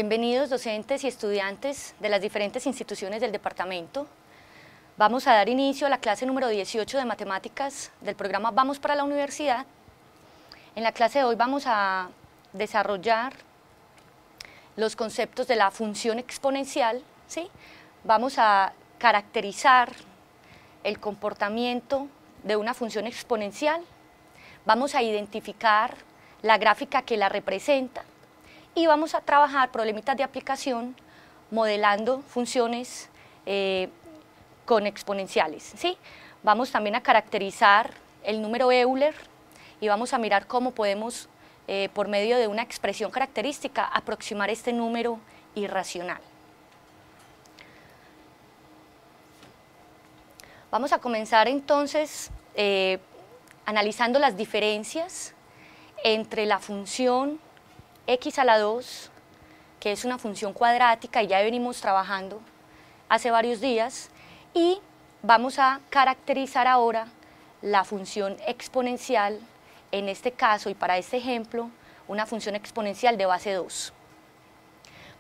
Bienvenidos docentes y estudiantes de las diferentes instituciones del departamento. Vamos a dar inicio a la clase número 18 de matemáticas del programa Vamos para la Universidad. En la clase de hoy vamos a desarrollar los conceptos de la función exponencial, ¿sí? Vamos a caracterizar el comportamiento de una función exponencial, vamos a identificar la gráfica que la representa y vamos a trabajar problemitas de aplicación modelando funciones con exponenciales, ¿sí? Vamos también a caracterizar el número Euler y vamos a mirar cómo podemos, por medio de una expresión característica, aproximar este número irracional. Vamos a comenzar entonces analizando las diferencias entre la función x a la 2, que es una función cuadrática y ya venimos trabajando hace varios días, y vamos a caracterizar ahora la función exponencial, en este caso y para este ejemplo, una función exponencial de base 2.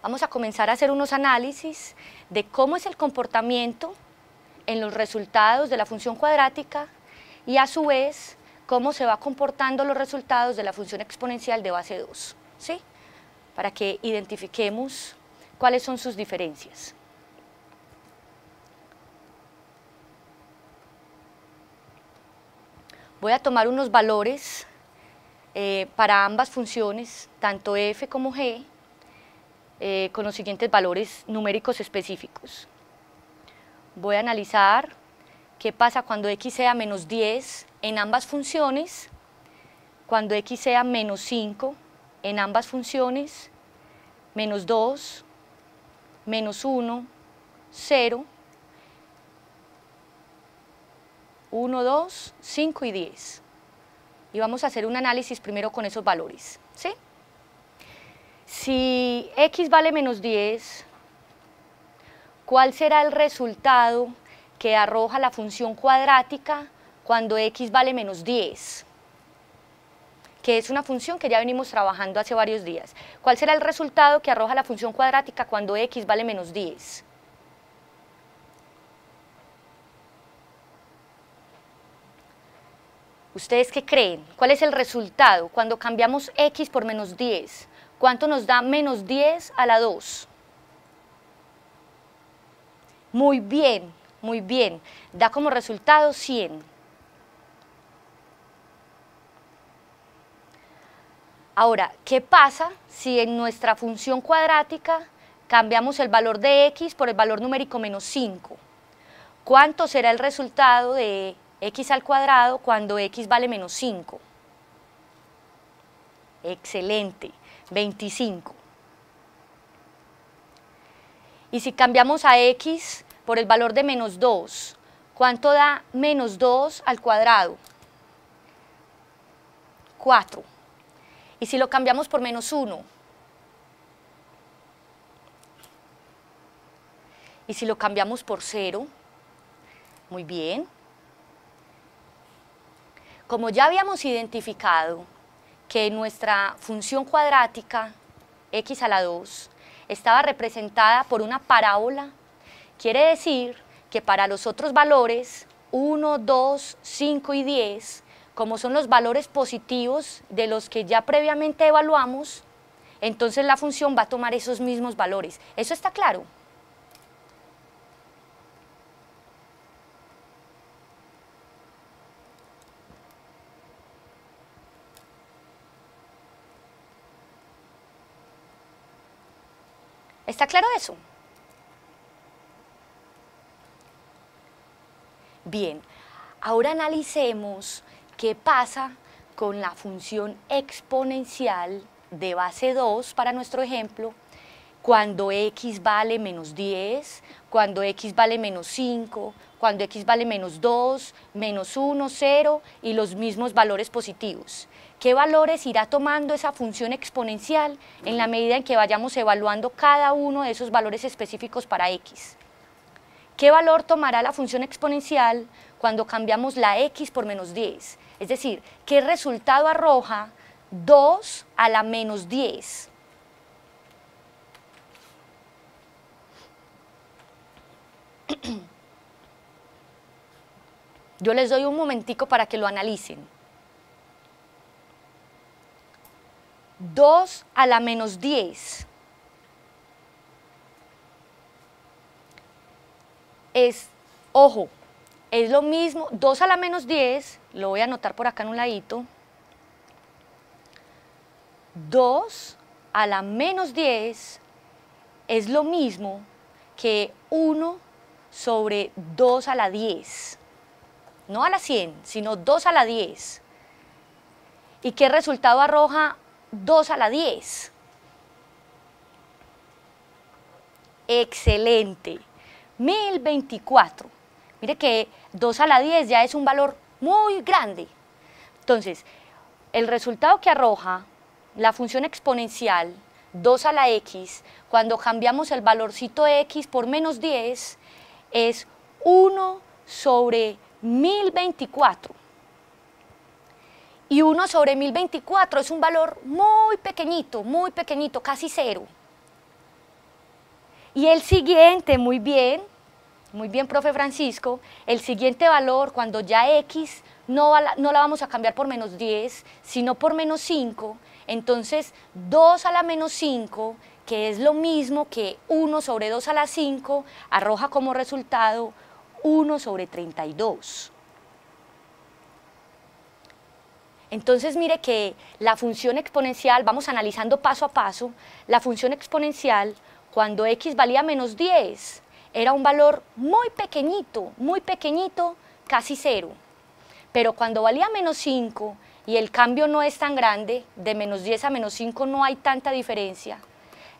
Vamos a comenzar a hacer unos análisis de cómo es el comportamiento en los resultados de la función cuadrática y a su vez cómo se va comportando los resultados de la función exponencial de base 2. ¿Sí? Para que identifiquemos cuáles son sus diferencias. Voy a tomar unos valores para ambas funciones, tanto f como g, con los siguientes valores numéricos específicos. Voy a analizar qué pasa cuando x sea menos 10 en ambas funciones, cuando x sea menos 5 en ambas funciones, menos 2, menos 1, 0, 1, 2, 5 y 10. Y vamos a hacer un análisis primero con esos valores, ¿sí? Si x vale menos 10, ¿cuál será el resultado que arroja la función cuadrática cuando x vale menos 10? Que es una función que ya venimos trabajando hace varios días. ¿Cuál será el resultado que arroja la función cuadrática cuando x vale menos 10? ¿Ustedes qué creen? ¿Cuál es el resultado cuando cambiamos x por menos 10? ¿Cuánto nos da menos 10 a la 2? Muy bien, muy bien. Da como resultado 100. Ahora, ¿qué pasa si en nuestra función cuadrática cambiamos el valor de x por el valor numérico menos 5? ¿Cuánto será el resultado de x al cuadrado cuando x vale menos 5? Excelente, 25. Y si cambiamos a x por el valor de menos 2, ¿cuánto da menos 2 al cuadrado? 4. ¿Y si lo cambiamos por menos 1? ¿Y si lo cambiamos por 0? Muy bien. Como ya habíamos identificado que nuestra función cuadrática, x a la 2, estaba representada por una parábola, quiere decir que para los otros valores, 1, 2, 5 y 10, como son los valores positivos de los que ya previamente evaluamos, entonces la función va a tomar esos mismos valores. ¿Eso está claro? ¿Está claro eso? Bien, ahora analicemos qué pasa con la función exponencial de base 2 para nuestro ejemplo, cuando x vale menos 10, cuando x vale menos 5, cuando x vale menos 2, menos 1, 0 y los mismos valores positivos. ¿Qué valores irá tomando esa función exponencial en la medida en que vayamos evaluando cada uno de esos valores específicos para x? ¿Qué valor tomará la función exponencial cuando cambiamos la x por menos 10? Es decir, ¿qué resultado arroja 2 a la menos 10? Yo les doy un momentico para que lo analicen. 2 a la menos 10 es, ojo, es lo mismo, 2 a la menos 10, lo voy a anotar por acá en un ladito, 2 a la menos 10 es lo mismo que 1 sobre 2 a la 10, no a la 100, sino 2 a la 10. ¿Y qué resultado arroja 2 a la 10? Excelente, 1024. Mire que 2 a la 10 ya es un valor muy grande. Entonces, el resultado que arroja la función exponencial 2 a la x, cuando cambiamos el valorcito x por menos 10, es 1 sobre 1024. Y 1 sobre 1024 es un valor muy pequeñito, casi cero. Y el siguiente, muy bien, profe Francisco, el siguiente valor, cuando ya x no la vamos a cambiar por menos 10, sino por menos 5, entonces 2 a la menos 5, que es lo mismo que 1 sobre 2 a la 5, arroja como resultado 1 sobre 32. Entonces mire que la función exponencial, vamos analizando paso a paso, la función exponencial, cuando x valía menos 10, era un valor muy pequeñito, casi cero. Pero cuando valía menos 5 y el cambio no es tan grande, de menos 10 a menos 5 no hay tanta diferencia,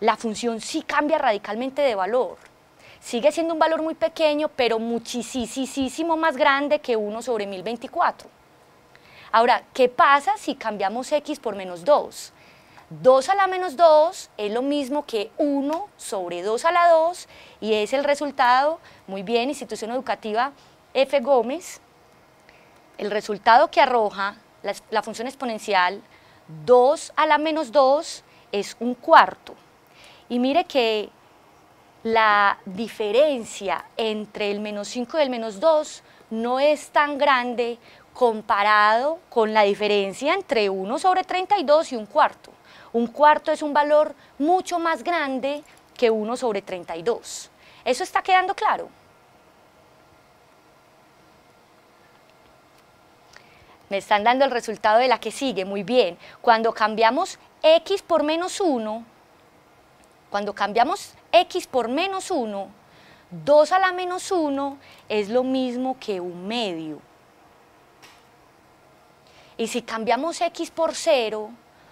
la función sí cambia radicalmente de valor. Sigue siendo un valor muy pequeño, pero muchísimo más grande que 1 sobre 1024. Ahora, ¿qué pasa si cambiamos x por menos 2? 2 a la menos 2 es lo mismo que 1 sobre 2 a la 2 y es el resultado, muy bien, institución educativa F. Gómez, el resultado que arroja la función exponencial 2 a la menos 2 es un cuarto. Y mire que la diferencia entre el menos 5 y el menos 2 no es tan grande comparado con la diferencia entre 1 sobre 32 y un cuarto. Un cuarto es un valor mucho más grande que 1 sobre 32. ¿Eso está quedando claro? Me están dando el resultado de la que sigue, muy bien. Cuando cambiamos x por menos 1, 2 a la menos 1 es lo mismo que un medio. Y si cambiamos x por 0,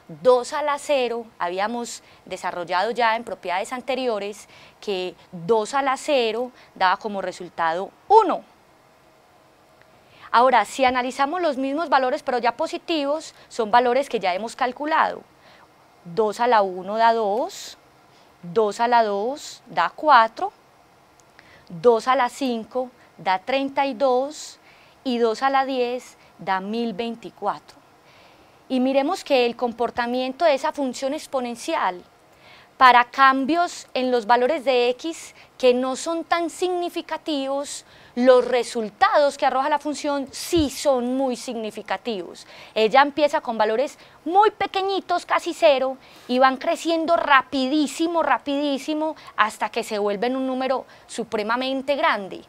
2 a la 0, habíamos desarrollado ya en propiedades anteriores que 2 a la 0 daba como resultado 1. Ahora, si analizamos los mismos valores pero ya positivos, son valores que ya hemos calculado. 2 a la 1 da 2, 2 a la 2 da 4, 2 a la 5 da 32 y 2 a la 10 da 1024. Y miremos que el comportamiento de esa función exponencial para cambios en los valores de x que no son tan significativos, los resultados que arroja la función sí son muy significativos. Ella empieza con valores muy pequeñitos, casi cero, y van creciendo rapidísimo hasta que se vuelven un número supremamente grande.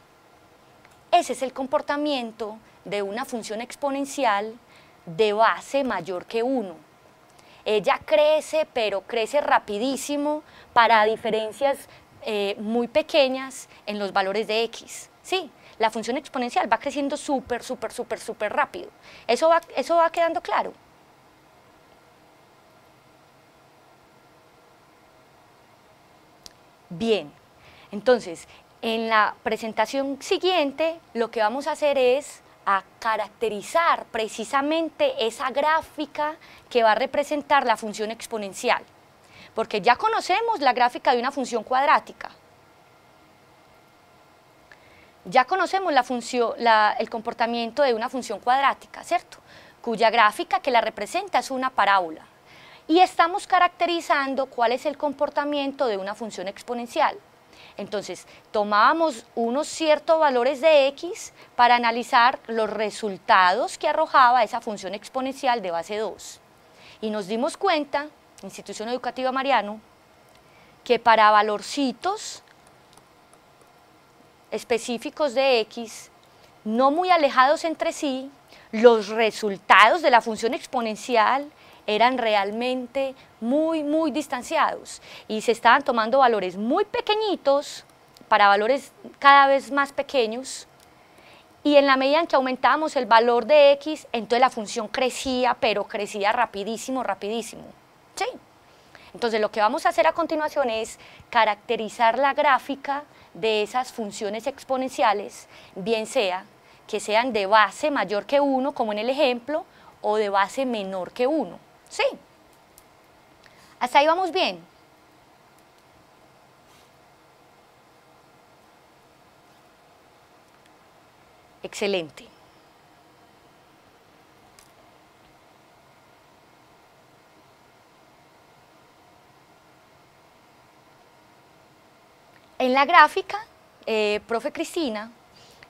Ese es el comportamiento de una función exponencial de base mayor que 1. Ella crece, pero crece rapidísimo para diferencias muy pequeñas en los valores de x. Sí, la función exponencial va creciendo súper rápido. ¿Eso va quedando claro? Bien, entonces, en la presentación siguiente lo que vamos a hacer es a caracterizar precisamente esa gráfica que va a representar la función exponencial, porque ya conocemos la gráfica de una función cuadrática, ya conocemos el comportamiento de una función cuadrática, ¿cierto? Cuya gráfica que la representa es una parábola, y estamos caracterizando cuál es el comportamiento de una función exponencial. Entonces, tomábamos unos ciertos valores de x para analizar los resultados que arrojaba esa función exponencial de base 2. Y nos dimos cuenta, Institución Educativa Mariano, que para valorcitos específicos de x, no muy alejados entre sí, los resultados de la función exponencial eran realmente muy distanciados y se estaban tomando valores muy pequeñitos para valores cada vez más pequeños, y en la medida en que aumentábamos el valor de x, entonces la función crecía, pero crecía rapidísimo. ¿Sí? Entonces lo que vamos a hacer a continuación es caracterizar la gráfica de esas funciones exponenciales, bien sea que sean de base mayor que 1, como en el ejemplo, o de base menor que 1. ¿Sí? ¿Hasta ahí vamos bien? Excelente. En la gráfica, profe Cristina,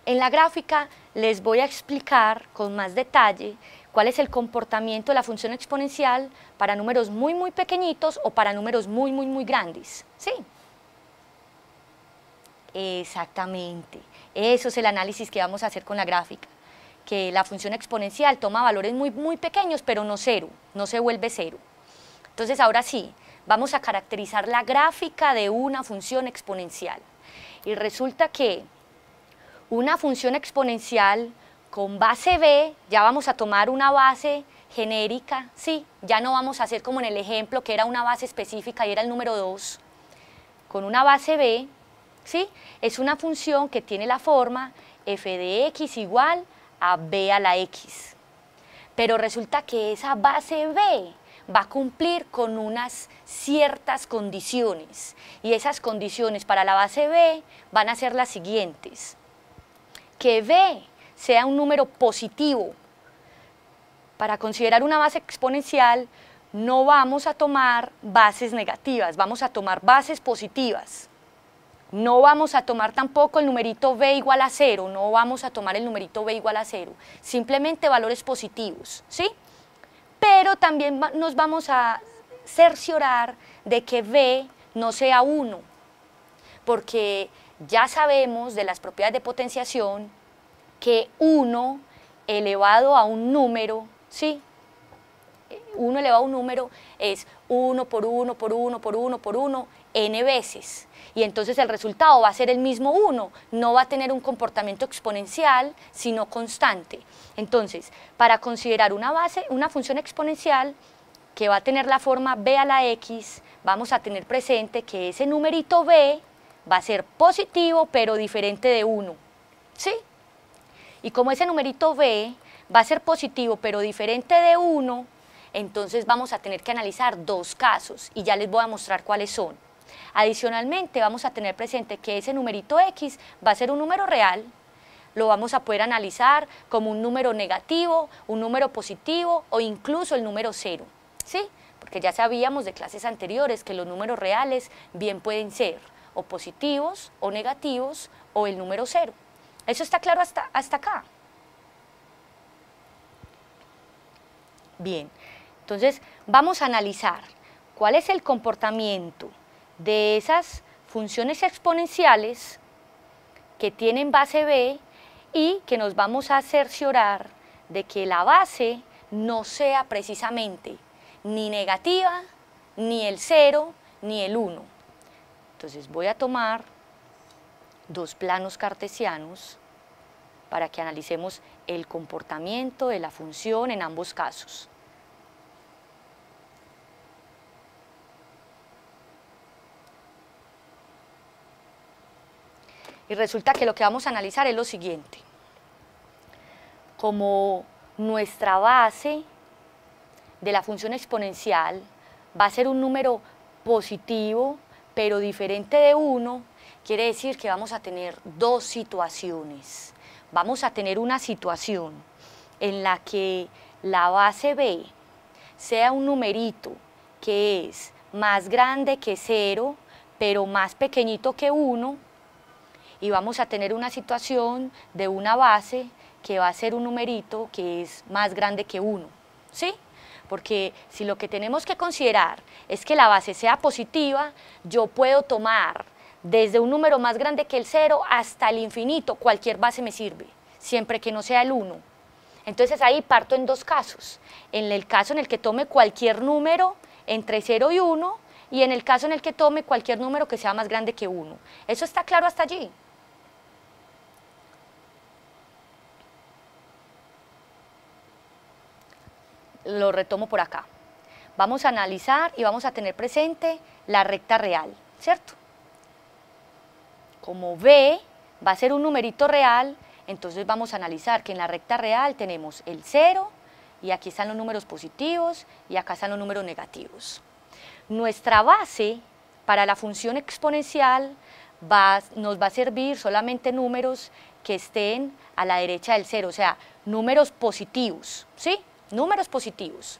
en la gráfica les voy a explicar con más detalle cuál es el comportamiento de la función exponencial para números muy pequeñitos o para números muy grandes. ¿Sí? Exactamente. Eso es el análisis que vamos a hacer con la gráfica, que la función exponencial toma valores muy pequeños, pero no cero, no se vuelve cero. Entonces, ahora sí, vamos a caracterizar la gráfica de una función exponencial. Y resulta que una función exponencial con base b, ya vamos a tomar una base genérica, ¿sí? Ya no vamos a hacer como en el ejemplo, que era una base específica y era el número 2. Con una base b, ¿sí? Es una función que tiene la forma f de x igual a b a la x. Pero resulta que esa base b va a cumplir con unas ciertas condiciones, y esas condiciones para la base b van a ser las siguientes: que b sea un número positivo. Para considerar una base exponencial no vamos a tomar bases negativas, vamos a tomar bases positivas. No vamos a tomar tampoco el numerito b igual a 0, no vamos a tomar el numerito b igual a 0, simplemente valores positivos, ¿sí? Pero también nos vamos a cerciorar de que b no sea 1, porque ya sabemos de las propiedades de potenciación que 1 elevado a un número, ¿sí? 1 elevado a un número es 1 por 1 por 1 por 1 por 1 n veces, y entonces el resultado va a ser el mismo 1, no va a tener un comportamiento exponencial, sino constante. Entonces, para considerar una función exponencial que va a tener la forma b a la x, vamos a tener presente que ese numerito b va a ser positivo, pero diferente de 1, ¿sí? Y como ese numerito b va a ser positivo, pero diferente de 1, entonces vamos a tener que analizar dos casos, y ya les voy a mostrar cuáles son. Adicionalmente, vamos a tener presente que ese numerito x va a ser un número real, lo vamos a poder analizar como un número negativo, un número positivo o incluso el número 0, ¿sí? Porque ya sabíamos de clases anteriores que los números reales bien pueden ser o positivos o negativos o el número 0. ¿Eso está claro hasta acá? Bien, entonces vamos a analizar cuál es el comportamiento de esas funciones exponenciales que tienen base b y que nos vamos a cerciorar de que la base no sea precisamente ni negativa, ni el 0, ni el 1. Entonces voy a tomar dos planos cartesianos para que analicemos el comportamiento de la función en ambos casos. Y resulta que lo que vamos a analizar es lo siguiente. Como nuestra base de la función exponencial va a ser un número positivo, pero diferente de 1, quiere decir que vamos a tener dos situaciones. Vamos a tener una situación en la que la base b sea un numerito que es más grande que 0, pero más pequeñito que 1, y vamos a tener una situación de una base que va a ser un numerito que es más grande que 1, ¿sí? Porque si lo que tenemos que considerar es que la base sea positiva, yo puedo tomar desde un número más grande que el 0 hasta el infinito, cualquier base me sirve, siempre que no sea el 1. Entonces ahí parto en dos casos, en el caso en el que tome cualquier número entre 0 y 1, y en el caso en el que tome cualquier número que sea más grande que 1. ¿Eso está claro hasta allí? Lo retomo por acá. Vamos a analizar y vamos a tener presente la recta real, ¿cierto? Como B va a ser un numerito real, entonces vamos a analizar que en la recta real tenemos el 0, y aquí están los números positivos, y acá están los números negativos. Nuestra base para la función exponencial nos va a servir solamente números que estén a la derecha del 0, o sea, números positivos, ¿sí? Números positivos.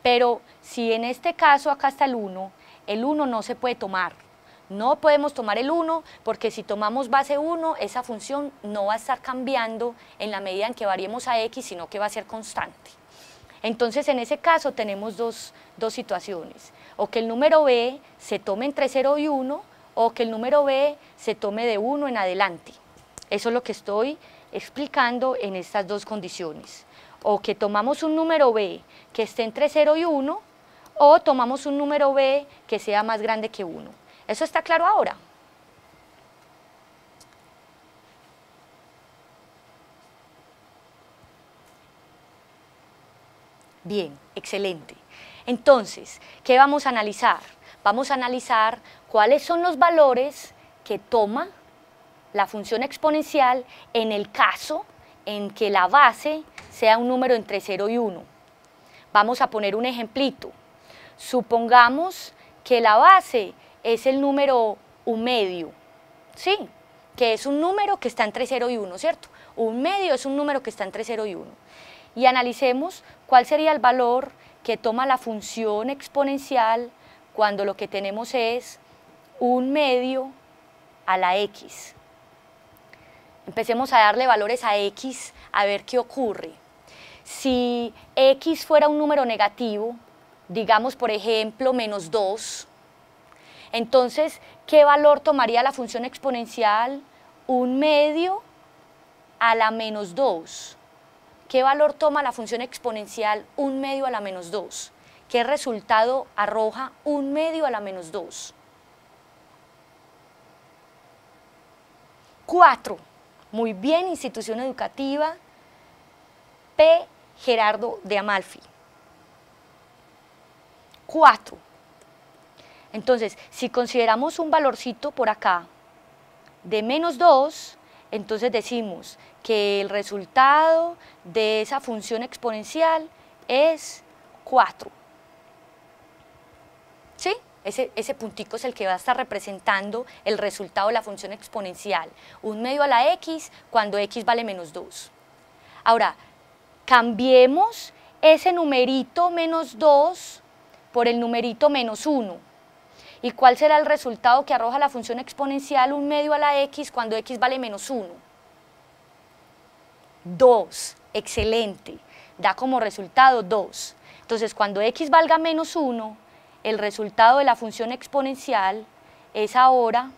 Pero si en este caso acá está el 1 no se puede tomar. No podemos tomar el 1 porque si tomamos base 1, esa función no va a estar cambiando en la medida en que variemos a x, sino que va a ser constante. Entonces, en ese caso tenemos dos situaciones. O que el número b se tome entre 0 y 1, o que el número b se tome de 1 en adelante. Eso es lo que estoy explicando en estas dos condiciones. O que tomamos un número b que esté entre 0 y 1, o tomamos un número b que sea más grande que 1. ¿Eso está claro ahora? Bien, excelente. Entonces, ¿qué vamos a analizar? Vamos a analizar cuáles son los valores que toma la función exponencial en el caso en que la base sea un número entre 0 y 1. Vamos a poner un ejemplito. Supongamos que la base es el número 1 medio, ¿sí? Que es un número que está entre 0 y 1, ¿cierto? 1 medio es un número que está entre 0 y 1. Y analicemos cuál sería el valor que toma la función exponencial cuando lo que tenemos es 1 medio a la x. Empecemos a darle valores a x a ver qué ocurre. Si x fuera un número negativo, digamos por ejemplo menos 2, entonces, ¿qué valor tomaría la función exponencial? 1 medio a la menos 2. ¿Qué valor toma la función exponencial 1 medio a la menos 2? ¿Qué resultado arroja 1 medio a la menos 2? 4. Muy bien, institución educativa P. Gerardo de Amalfi. 4. Entonces, si consideramos un valorcito por acá de menos 2, entonces decimos que el resultado de esa función exponencial es 4. ¿Sí? Ese puntico es el que va a estar representando el resultado de la función exponencial. 1 medio a la x cuando x vale menos 2. Ahora, cambiemos ese numerito menos 2 por el numerito menos 1. ¿Y cuál será el resultado que arroja la función exponencial 1 medio a la x cuando x vale menos 1? 2. Excelente. Da como resultado 2. Entonces, cuando x valga menos 1, el resultado de la función exponencial es ahora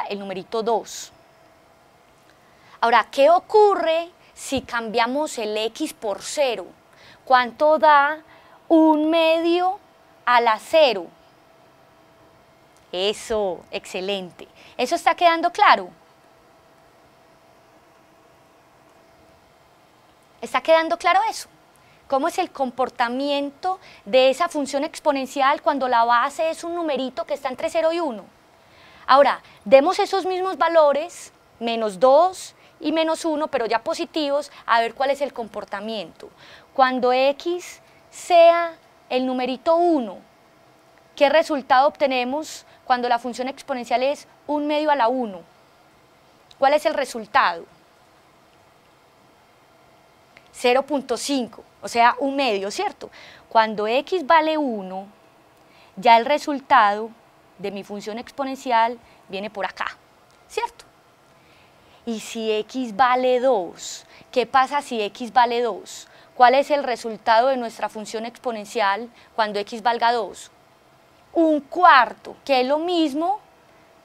el numerito 2. Ahora, ¿qué ocurre si cambiamos el x por 0? ¿Cuánto da 1 medio a la 0? Eso, excelente. ¿Eso está quedando claro? ¿Está quedando claro eso? ¿Cómo es el comportamiento de esa función exponencial cuando la base es un numerito que está entre 0 y 1? Ahora, demos esos mismos valores, menos 2 y menos 1, pero ya positivos, a ver cuál es el comportamiento. Cuando x sea el numerito 1, ¿qué resultado obtenemos cuando la función exponencial es 1 medio a la 1? ¿Cuál es el resultado? 0.5, o sea, 1 medio, ¿cierto? cuando x vale 1, ya el resultado de mi función exponencial viene por acá, ¿cierto? Y si x vale 2, ¿qué pasa si x vale 2? ¿Cuál es el resultado de nuestra función exponencial cuando x valga 2? Un cuarto, que es lo mismo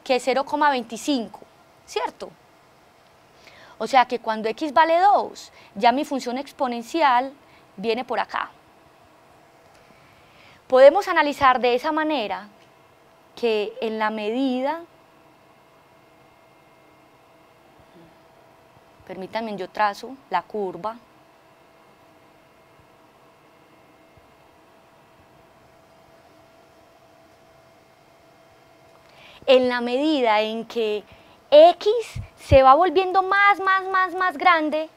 que 0,25, ¿cierto? O sea que cuando x vale 2, ya mi función exponencial viene por acá. Podemos analizar de esa manera que en la medida, permítanme, yo trazo la curva, en la medida en que x se va volviendo más grande,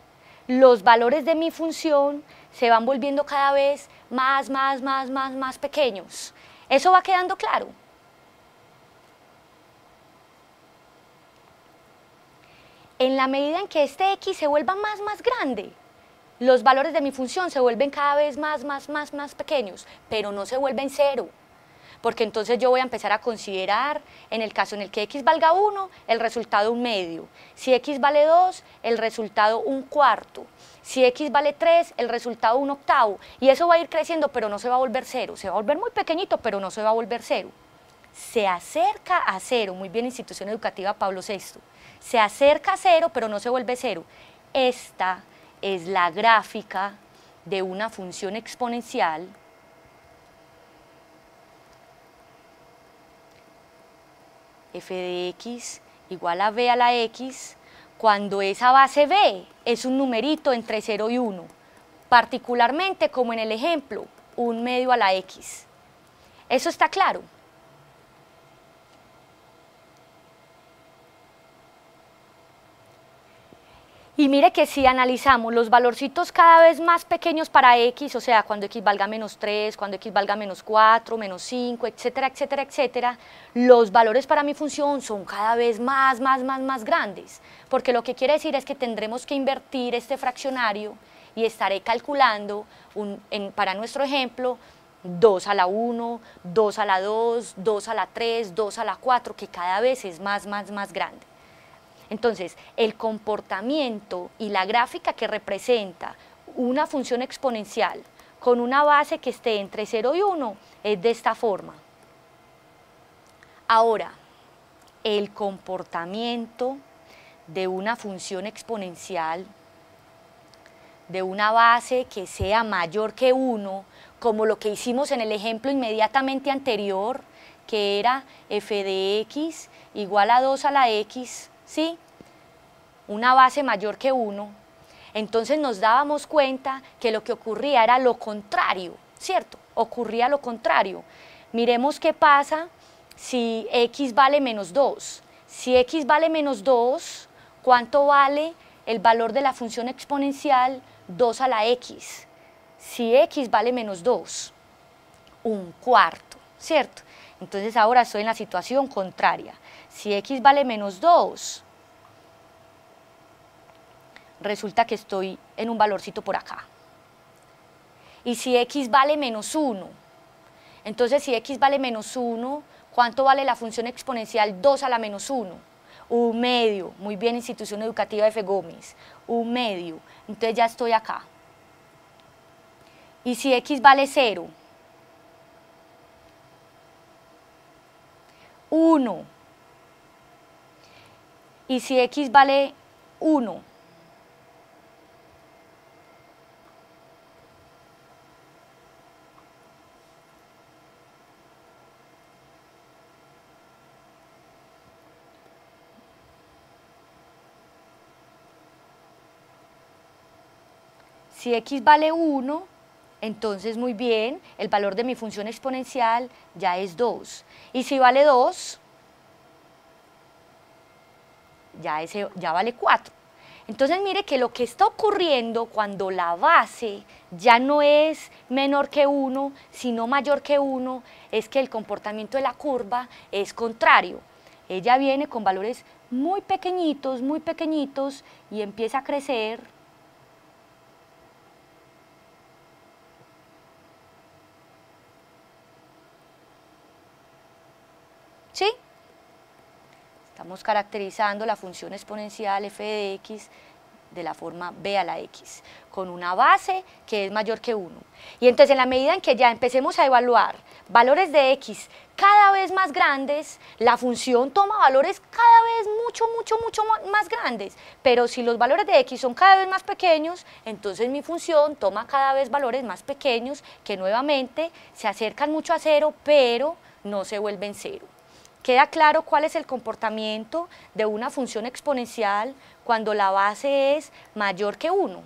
los valores de mi función se van volviendo cada vez más pequeños. ¿Eso va quedando claro? En la medida en que este x se vuelva más grande, los valores de mi función se vuelven cada vez más pequeños, pero no se vuelven cero. Porque entonces yo voy a empezar a considerar, en el caso en el que x valga 1, el resultado 1/2. Si x vale 2, el resultado 1/4. Si x vale 3, el resultado 1/8. Y eso va a ir creciendo, pero no se va a volver cero. Se va a volver muy pequeñito, pero no se va a volver cero. Se acerca a cero, muy bien, institución educativa Pablo VI. Se acerca a cero, pero no se vuelve cero. Esta es la gráfica de una función exponencial f de x igual a b a la x, cuando esa base b es un numerito entre 0 y 1, particularmente como en el ejemplo, 1/2 a la x. ¿Eso está claro? Y mire que si analizamos los valorcitos cada vez más pequeños para x, o sea, cuando x valga -3, cuando x valga -4, -5, etcétera, etcétera, etcétera, los valores para mi función son cada vez más grandes, porque lo que quiere decir es que tendremos que invertir este fraccionario y estaré calculando, para nuestro ejemplo, 2 a la 1, 2 a la 2, 2 a la 3, 2 a la 4, que cada vez es más grande. Entonces, el comportamiento y la gráfica que representa una función exponencial con una base que esté entre 0 y 1 es de esta forma. Ahora, el comportamiento de una función exponencial de una base que sea mayor que 1, como lo que hicimos en el ejemplo inmediatamente anterior, que era f de x igual a 2 a la x, ¿sí? Una base mayor que 1, entonces nos dábamos cuenta que lo que ocurría era lo contrario, ¿cierto? Ocurría lo contrario. Miremos qué pasa si x vale -2. Si x vale -2, ¿cuánto vale el valor de la función exponencial 2 a la x? Si x vale -2, 1/4, ¿cierto? Entonces ahora estoy en la situación contraria. Si x vale -2, resulta que estoy en un valorcito por acá. Y si x vale -1, entonces si x vale -1, ¿cuánto vale la función exponencial 2 a la -1? 1/2, muy bien, institución educativa F. Gómez, 1/2, entonces ya estoy acá. Y si x vale 0, 1, y si x vale 1, si x vale 1, entonces muy bien, el valor de mi función exponencial ya es 2. Y si vale 2, ya vale 4. Entonces mire que lo que está ocurriendo cuando la base ya no es menor que 1, sino mayor que 1, es que el comportamiento de la curva es contrario. Ella viene con valores muy pequeñitos y empieza a crecer ¿sí? Estamos caracterizando la función exponencial f de x de la forma b a la x, con una base que es mayor que 1. Y entonces en la medida en que ya empecemos a evaluar valores de x cada vez más grandes, la función toma valores cada vez mucho más grandes. Pero si los valores de x son cada vez más pequeños, entonces mi función toma cada vez valores más pequeños que nuevamente se acercan mucho a 0, pero no se vuelven 0. ¿Queda claro cuál es el comportamiento de una función exponencial cuando la base es mayor que 1?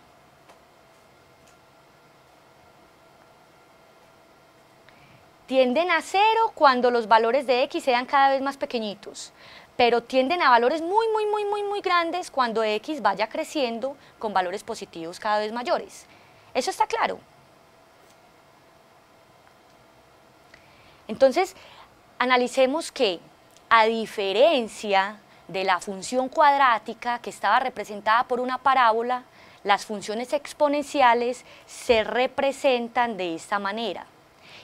Tienden a 0 cuando los valores de x sean cada vez más pequeñitos, pero tienden a valores muy grandes cuando x vaya creciendo con valores positivos cada vez mayores. ¿Eso está claro? Entonces, analicemos que, a diferencia de la función cuadrática que estaba representada por una parábola, las funciones exponenciales se representan de esta manera.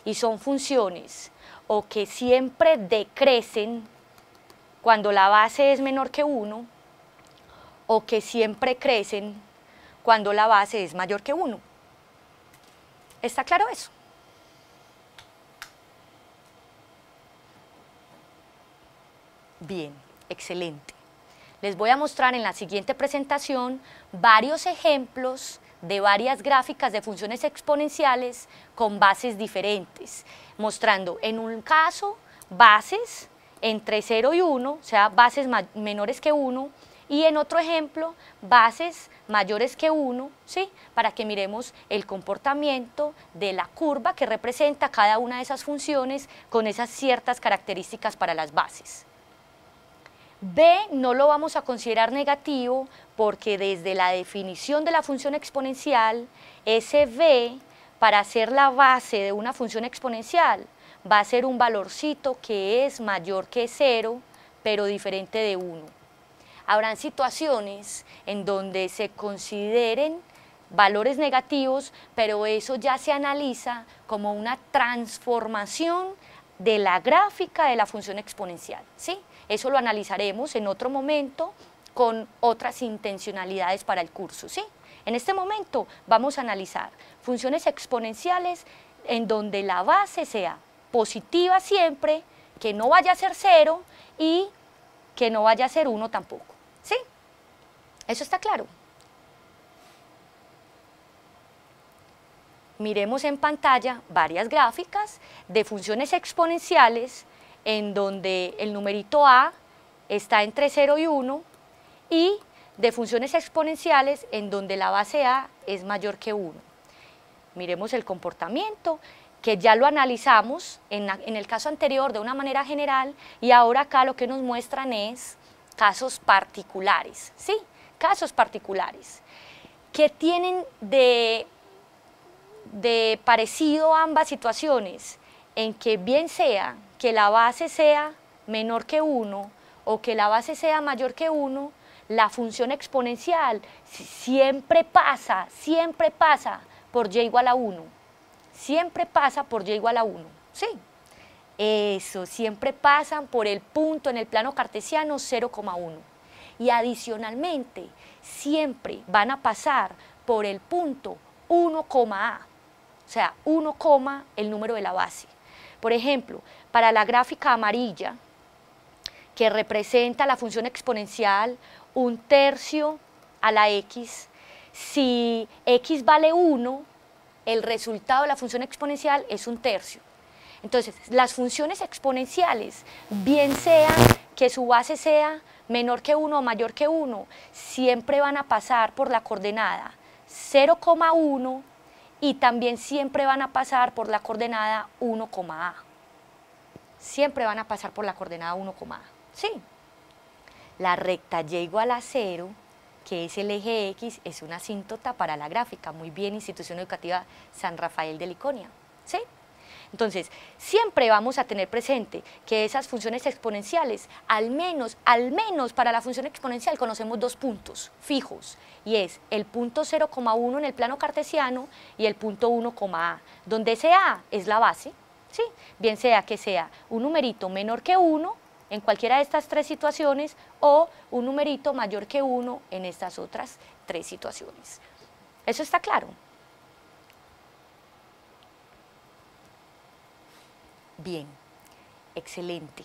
Y son funciones o que siempre decrecen cuando la base es menor que 1, o que siempre crecen cuando la base es mayor que 1. ¿Está claro eso? Bien, excelente. Les voy a mostrar en la siguiente presentación varios ejemplos de varias gráficas de funciones exponenciales con bases diferentes, mostrando en un caso bases entre 0 y 1, o sea, bases menores que 1, y en otro ejemplo, bases mayores que 1, ¿sí? Para que miremos el comportamiento de la curva que representa cada una de esas funciones con esas ciertas características para las bases. B no lo vamos a considerar negativo porque desde la definición de la función exponencial, ese B, para ser la base de una función exponencial, va a ser un valorcito que es mayor que 0, pero diferente de 1. Habrán situaciones en donde se consideren valores negativos, pero eso ya se analiza como una transformación de la gráfica de la función exponencial, ¿sí? Eso lo analizaremos en otro momento con otras intencionalidades para el curso, ¿sí? En este momento vamos a analizar funciones exponenciales en donde la base sea positiva siempre, que no vaya a ser 0 y que no vaya a ser 1 tampoco, ¿sí? ¿Eso está claro? Miremos en pantalla varias gráficas de funciones exponenciales en donde el numerito a está entre 0 y 1 y de funciones exponenciales en donde la base a es mayor que 1. Miremos el comportamiento, que ya lo analizamos en el caso anterior de una manera general, y ahora acá lo que nos muestran es casos particulares, ¿sí? Casos particulares que tienen de parecido ambas situaciones, en que bien sea que la base sea menor que 1 o que la base sea mayor que 1, la función exponencial siempre pasa por y igual a 1. Siempre pasa por y igual a 1, ¿sí? Eso, siempre pasan por el punto en el plano cartesiano 0,1. Y adicionalmente, siempre van a pasar por el punto 1,a. O sea, 1, el número de la base. Por ejemplo, para la gráfica amarilla, que representa la función exponencial 1/3 a la x, si x vale 1, el resultado de la función exponencial es 1/3. Entonces, las funciones exponenciales, bien sea que su base sea menor que 1 o mayor que 1, siempre van a pasar por la coordenada 0,1 y también siempre van a pasar por la coordenada 1,a. Siempre van a pasar por la coordenada 1,a, ¿sí? La recta y igual a 0, que es el eje X, es una asíntota para la gráfica. Muy bien, Institución Educativa San Rafael de Liconia, ¿sí? Entonces, siempre vamos a tener presente que esas funciones exponenciales, al menos para la función exponencial conocemos dos puntos fijos, y es el punto 0,1 en el plano cartesiano y el punto 1,a, donde ese a es la base, ¿sí? Bien sea que sea un numerito menor que 1 en cualquiera de estas tres situaciones o un numerito mayor que 1 en estas otras tres situaciones. ¿Eso está claro? Bien, excelente.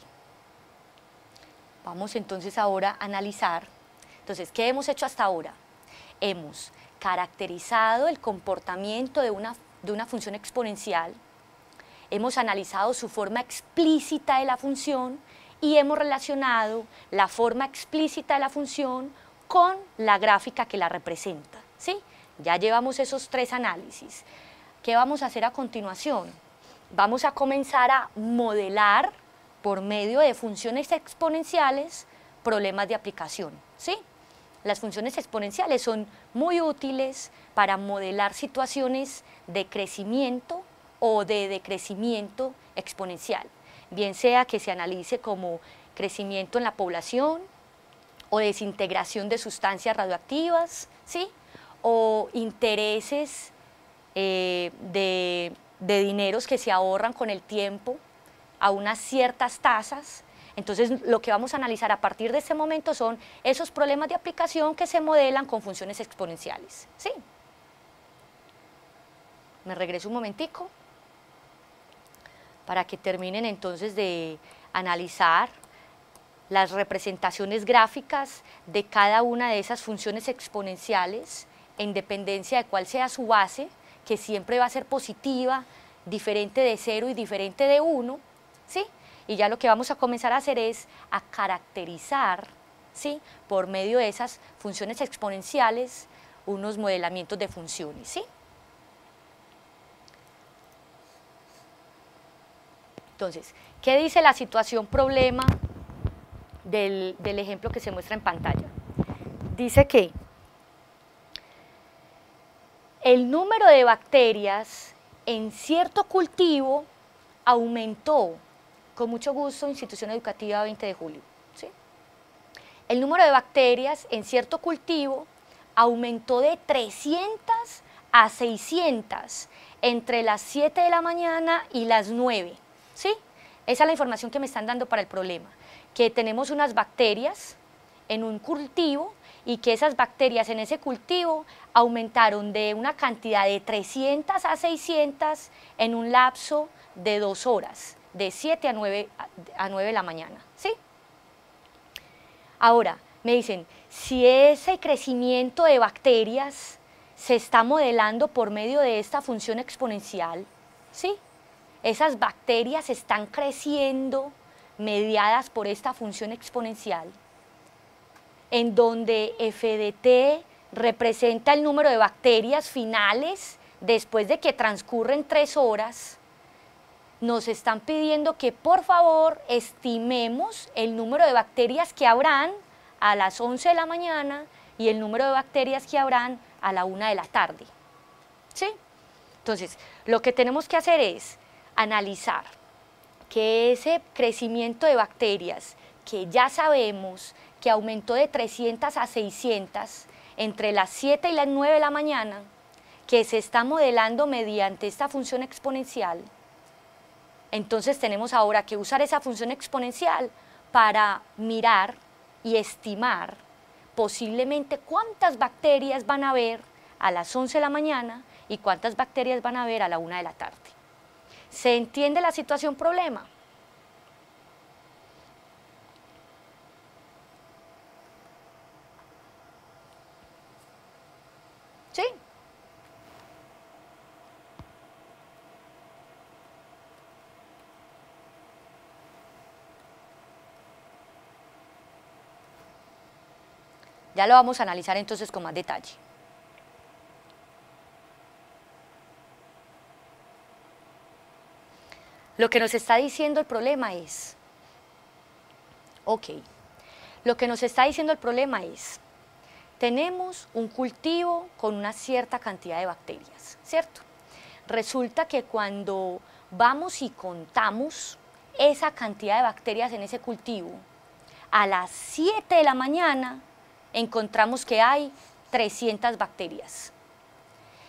Vamos entonces ahora a analizar. Entonces, ¿qué hemos hecho hasta ahora? Hemos caracterizado el comportamiento de una función exponencial, hemos analizado su forma explícita de la función y hemos relacionado la forma explícita de la función con la gráfica que la representa, ¿sí? Ya llevamos esos tres análisis. ¿Qué vamos a hacer a continuación? Vamos a comenzar a modelar por medio de funciones exponenciales problemas de aplicación, ¿sí? Las funciones exponenciales son muy útiles para modelar situaciones de crecimiento o de decrecimiento exponencial, bien sea que se analice como crecimiento en la población o desintegración de sustancias radioactivas, ¿sí? O intereses de dineros que se ahorran con el tiempo a unas ciertas tasas. Entonces, lo que vamos a analizar a partir de este momento son esos problemas de aplicación que se modelan con funciones exponenciales, ¿sí? Me regreso un momentico para que terminen entonces de analizar las representaciones gráficas de cada una de esas funciones exponenciales en dependencia de cuál sea su base, que siempre va a ser positiva, diferente de 0 y diferente de 1, ¿sí? Y ya lo que vamos a comenzar a hacer es a caracterizar, ¿sí?, por medio de esas funciones exponenciales, unos modelamientos de funciones, ¿sí? Entonces, ¿qué dice la situación problema del ejemplo que se muestra en pantalla? Dice que el número de bacterias en cierto cultivo aumentó. Con mucho gusto, Institución Educativa 20 de julio. ¿Sí? El número de bacterias en cierto cultivo aumentó de 300 a 600 entre las 7 de la mañana y las 9. ¿Sí? Esa es la información que me están dando para el problema. Que tenemos unas bacterias en un cultivo y que esas bacterias en ese cultivo aumentaron de una cantidad de 300 a 600 en un lapso de 2 horas. De 7 a 9 de la mañana, ¿sí? Ahora, me dicen, si ese crecimiento de bacterias se está modelando por medio de esta función exponencial, ¿sí? Esas bacterias están creciendo mediadas por esta función exponencial, en donde f de t representa el número de bacterias finales después de que transcurren 3 horas, nos están pidiendo que por favor estimemos el número de bacterias que habrán a las 11 de la mañana y el número de bacterias que habrán a la 1 de la tarde. ¿Sí? Entonces, lo que tenemos que hacer es analizar que ese crecimiento de bacterias que ya sabemos que aumentó de 300 a 600 entre las 7 y las 9 de la mañana, que se está modelando mediante esta función exponencial, entonces tenemos ahora que usar esa función exponencial para mirar y estimar posiblemente cuántas bacterias van a haber a las 11 de la mañana y cuántas bacterias van a haber a la 1 de la tarde. ¿Se entiende la situación problema? ¿Sí? Ya lo vamos a analizar entonces con más detalle. Lo que nos está diciendo el problema es, lo que nos está diciendo el problema es, tenemos un cultivo con una cierta cantidad de bacterias, ¿cierto? Resulta que cuando vamos y contamos esa cantidad de bacterias en ese cultivo, a las 7 de la mañana encontramos que hay 300 bacterias.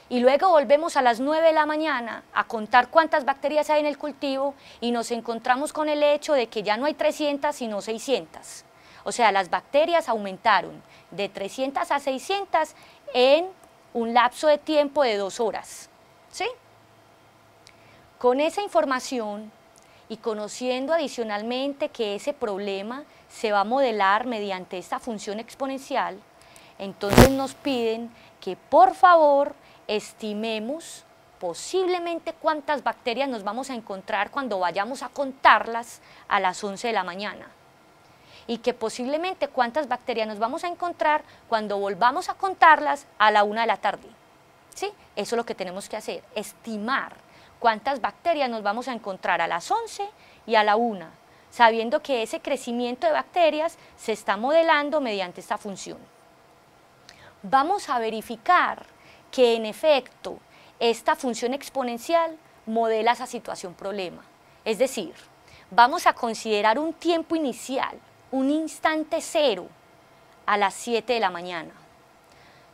y luego volvemos a las 9 de la mañana a contar cuántas bacterias hay en el cultivo y nos encontramos con el hecho de que ya no hay 300 sino 600. O sea, las bacterias aumentaron de 300 a 600 en un lapso de tiempo de 2 horas. ¿Sí? Con esa información y conociendo adicionalmente que ese problema se va a modelar mediante esta función exponencial, entonces nos piden que por favor estimemos posiblemente cuántas bacterias nos vamos a encontrar cuando vayamos a contarlas a las 11 de la mañana. Y que posiblemente cuántas bacterias nos vamos a encontrar cuando volvamos a contarlas a la 1 de la tarde. ¿Sí? Eso es lo que tenemos que hacer, estimar cuántas bacterias nos vamos a encontrar a las 11 y a la 1, sabiendo que ese crecimiento de bacterias se está modelando mediante esta función. Vamos a verificar que en efecto esta función exponencial modela esa situación problema. Es decir, vamos a considerar un tiempo inicial, un instante cero, a las 7 de la mañana.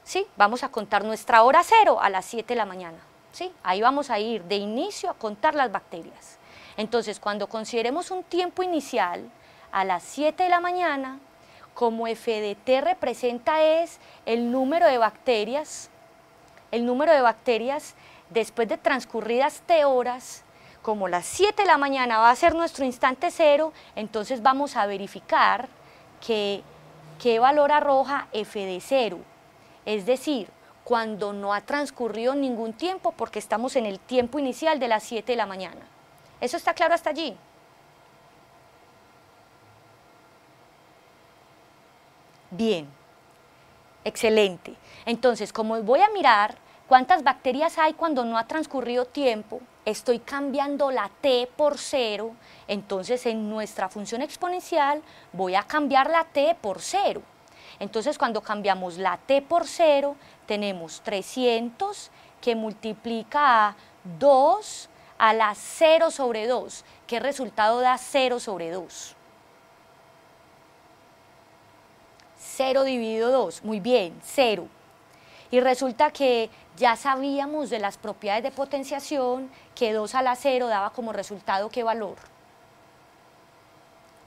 ¿Sí? Vamos a contar nuestra hora cero a las 7 de la mañana. ¿Sí? Ahí vamos a ir de inicio a contar las bacterias. Entonces, cuando consideremos un tiempo inicial a las 7 de la mañana, como f de t representa es el número de bacterias después de transcurridas t horas, como las 7 de la mañana va a ser nuestro instante cero, entonces vamos a verificar qué valor arroja f de 0, es decir, cuando no ha transcurrido ningún tiempo porque estamos en el tiempo inicial de las 7 de la mañana. ¿Eso está claro hasta allí? Bien, excelente. Entonces, como voy a mirar cuántas bacterias hay cuando no ha transcurrido tiempo, estoy cambiando la t por 0, entonces en nuestra función exponencial voy a cambiar la t por 0. Entonces, cuando cambiamos la t por 0, tenemos 300 que multiplica a 2 a la 0 sobre 2. ¿Qué resultado da 0 sobre 2? 0 dividido 2, muy bien, 0. Y resulta que ya sabíamos de las propiedades de potenciación que 2 a la 0 daba como resultado, ¿qué valor?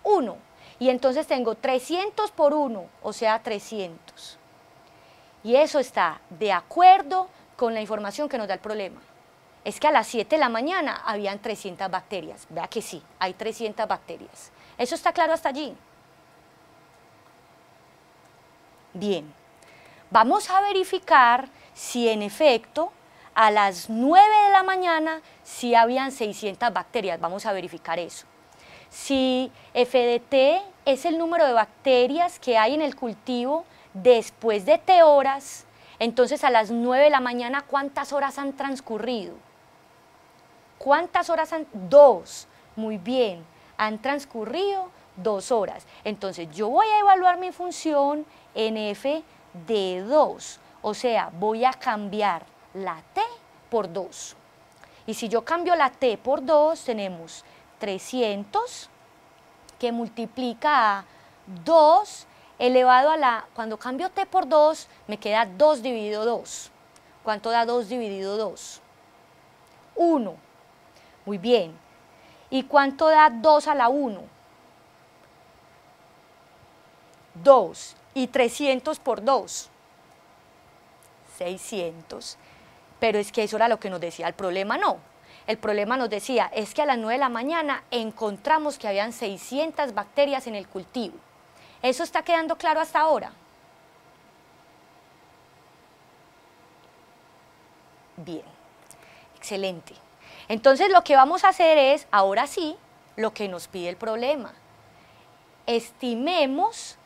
1. Y entonces tengo 300 por 1, o sea 300. Y eso está de acuerdo con la información que nos da el problema. Es que a las 7 de la mañana habían 300 bacterias. Vea que sí, hay 300 bacterias. ¿Eso está claro hasta allí? Bien, vamos a verificar si en efecto a las 9 de la mañana sí habían 600 bacterias. Vamos a verificar eso. Si f de t es el número de bacterias que hay en el cultivo después de t horas, entonces a las 9 de la mañana, ¿cuántas horas han transcurrido? ¿Cuántas horas han? 2. Muy bien, han transcurrido 2 horas. Entonces yo voy a evaluar mi función en f de 2, o sea, voy a cambiar la t por 2. Y si yo cambio la t por 2, tenemos 300 que multiplica a 2 elevado a la, cuando cambio t por 2, me queda 2 dividido 2. ¿Cuánto da 2 dividido 2? 1. Muy bien. ¿Y cuánto da 2 a la 1? 2. ¿Y 300 por 2? 600. Pero es que eso era lo que nos decía el problema, no. El problema nos decía, es que a las 9 de la mañana encontramos que habían 600 bacterias en el cultivo. ¿Eso está quedando claro hasta ahora? Bien, excelente. Entonces lo que vamos a hacer es, ahora sí, lo que nos pide el problema. Estimemos,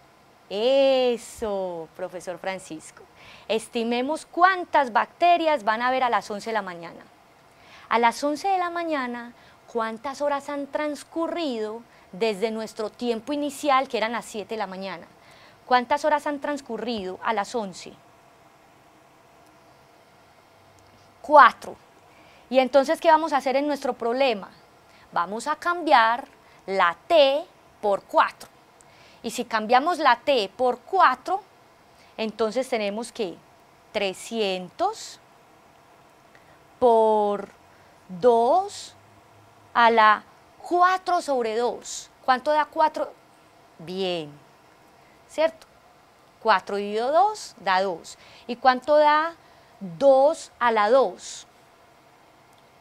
eso, profesor Francisco, estimemos cuántas bacterias van a haber a las 11 de la mañana. A las 11 de la mañana, ¿cuántas horas han transcurrido desde nuestro tiempo inicial, que eran las 7 de la mañana? ¿Cuántas horas han transcurrido a las 11? 4. Y entonces, ¿qué vamos a hacer en nuestro problema? Vamos a cambiar la t por 4. Y si cambiamos la t por 4, entonces tenemos que 300 por 2 a la 4 sobre 2. ¿Cuánto da 4? Bien, ¿cierto? 4 dividido 2 da 2. ¿Y cuánto da 2 a la 2?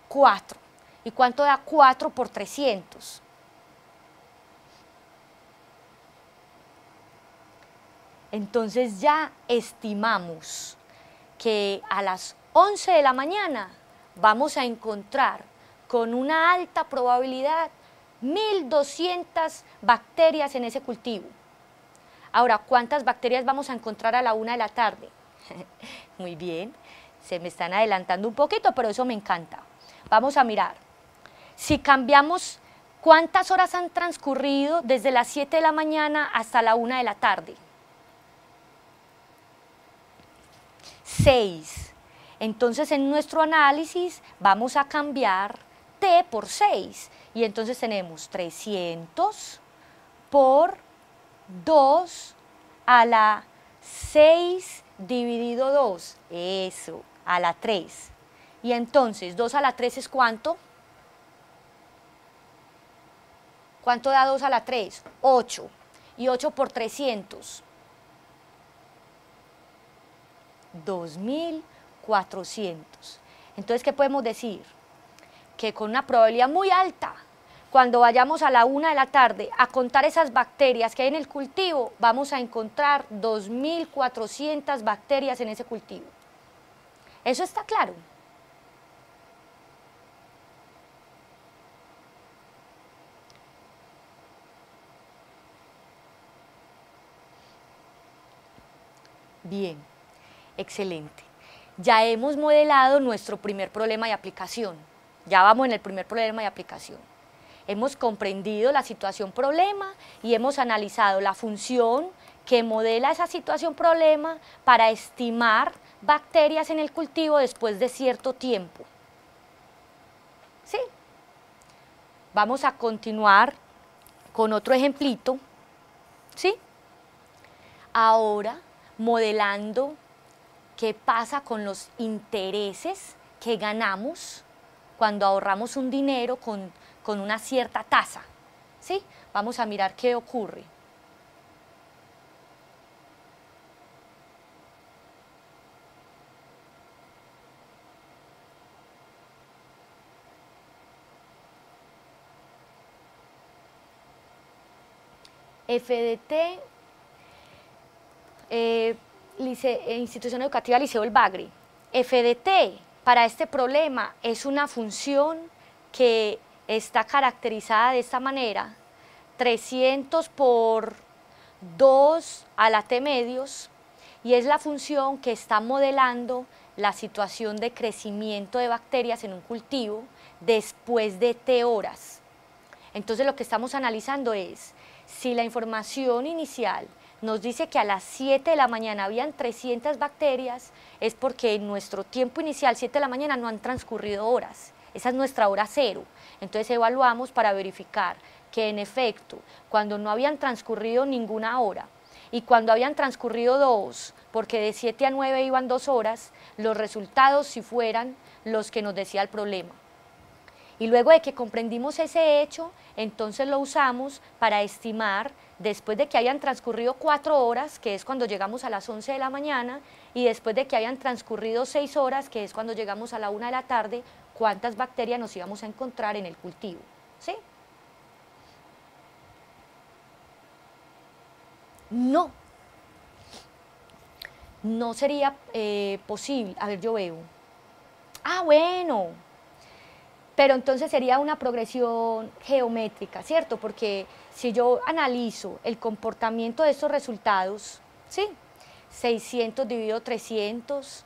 4. ¿Y cuánto da 4 por 300? Entonces ya estimamos que a las 11 de la mañana vamos a encontrar con una alta probabilidad 1200 bacterias en ese cultivo. Ahora, ¿cuántas bacterias vamos a encontrar a la 1 de la tarde? Muy bien, se me están adelantando un poquito, pero eso me encanta. Vamos a mirar. Si cambiamos, ¿cuántas horas han transcurrido desde las 7 de la mañana hasta la 1 de la tarde? 6. Entonces, en nuestro análisis vamos a cambiar T por 6. Y entonces tenemos 300 por 2 a la 6 dividido 2. Eso, a la 3. Y entonces, 2 a la 3 es ¿cuánto? ¿Cuánto da 2 a la 3? 8. Y 8 por 300. 2400. Entonces, ¿qué podemos decir? Que con una probabilidad muy alta, cuando vayamos a la 1 de la tarde a contar esas bacterias que hay en el cultivo, vamos a encontrar 2400 bacterias en ese cultivo. ¿Eso está claro? Bien, excelente. Ya hemos modelado nuestro primer problema de aplicación. Ya vamos en el primer problema de aplicación. Hemos comprendido la situación problema y hemos analizado la función que modela esa situación problema para estimar bacterias en el cultivo después de cierto tiempo. ¿Sí? Vamos a continuar con otro ejemplito. ¿Sí? Ahora, modelando qué pasa con los intereses que ganamos cuando ahorramos un dinero con una cierta tasa. ¿Sí? Vamos a mirar qué ocurre. FDT, Institución Educativa Liceo El Bagre. FDT para este problema es una función que está caracterizada de esta manera: 300 por 2 a la t medios, y es la función que está modelando la situación de crecimiento de bacterias en un cultivo después de t horas. Entonces lo que estamos analizando es si la información inicial nos dice que a las 7 de la mañana habían 300 bacterias, es porque en nuestro tiempo inicial, 7 de la mañana, no han transcurrido horas. Esa es nuestra hora cero. Entonces evaluamos para verificar que en efecto, cuando no habían transcurrido ninguna hora y cuando habían transcurrido 2, porque de 7 a 9 iban 2 horas, los resultados si fueran los que nos decía el problema. Y luego de que comprendimos ese hecho, entonces lo usamos para estimar, después de que hayan transcurrido 4 horas, que es cuando llegamos a las 11 de la mañana, y después de que hayan transcurrido 6 horas, que es cuando llegamos a la 1 de la tarde, cuántas bacterias nos íbamos a encontrar en el cultivo. ¿Sí? No. No sería posible. A ver, yo veo. Ah, bueno. Pero entonces sería una progresión geométrica, ¿cierto? Porque si yo analizo el comportamiento de estos resultados, ¿sí? 600 dividido 300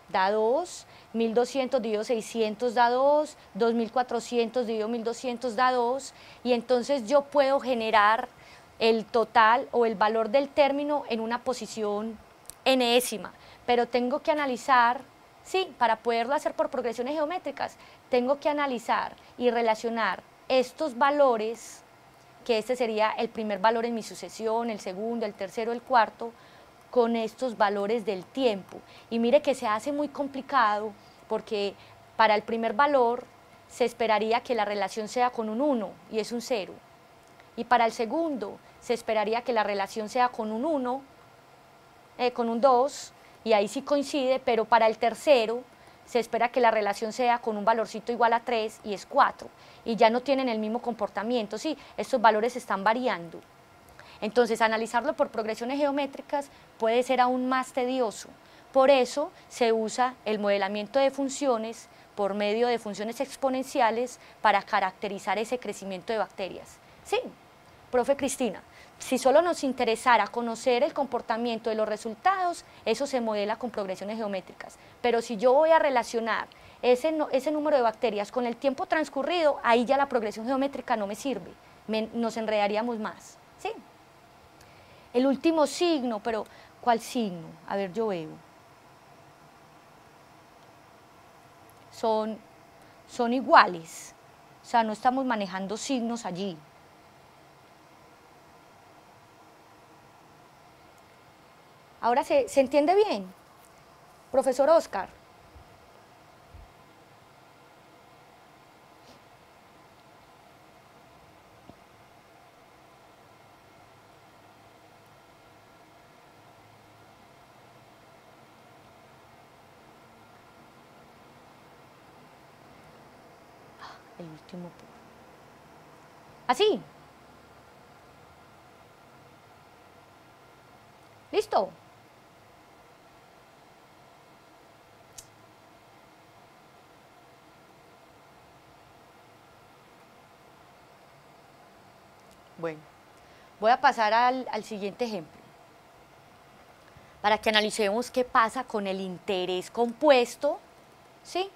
da 2, 1200 dividido 600 da 2, 2400 dividido 1200 da 2, y entonces yo puedo generar el total o el valor del término en una posición enésima, pero tengo que analizar. Sí, para poderlo hacer por progresiones geométricas, tengo que analizar y relacionar estos valores, que este sería el primer valor en mi sucesión, el segundo, el tercero, el cuarto, con estos valores del tiempo. Y mire que se hace muy complicado porque para el primer valor se esperaría que la relación sea con un 1 y es un 0. Y para el segundo se esperaría que la relación sea con un 1, con un 2, y ahí sí coincide, pero para el tercero se espera que la relación sea con un valorcito igual a 3 y es 4. Y ya no tienen el mismo comportamiento, sí, estos valores están variando. Entonces, analizarlo por progresiones geométricas puede ser aún más tedioso. Por eso se usa el modelamiento de funciones por medio de funciones exponenciales para caracterizar ese crecimiento de bacterias. Sí, profe Cristina, si solo nos interesara conocer el comportamiento de los resultados, eso se modela con progresiones geométricas. Pero si yo voy a relacionar ese número de bacterias con el tiempo transcurrido, ahí ya la progresión geométrica no me sirve, nos enredaríamos más. ¿Sí? El último signo, pero ¿cuál signo? A ver, yo veo. Son iguales, o sea, no estamos manejando signos allí. Ahora se entiende bien, profesor Oscar. El último. Así. ¿Listo? Bueno, voy a pasar al siguiente ejemplo, para que analicemos qué pasa con el interés compuesto, ¿sí?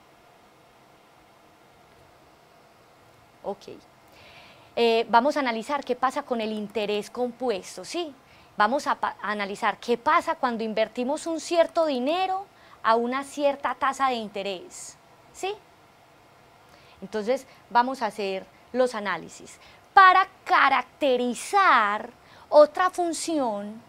Ok. Vamos a analizar qué pasa con el interés compuesto, ¿sí? Vamos a analizar qué pasa cuando invertimos un cierto dinero a una cierta tasa de interés, ¿sí? Entonces, vamos a hacer los análisis para caracterizar otra función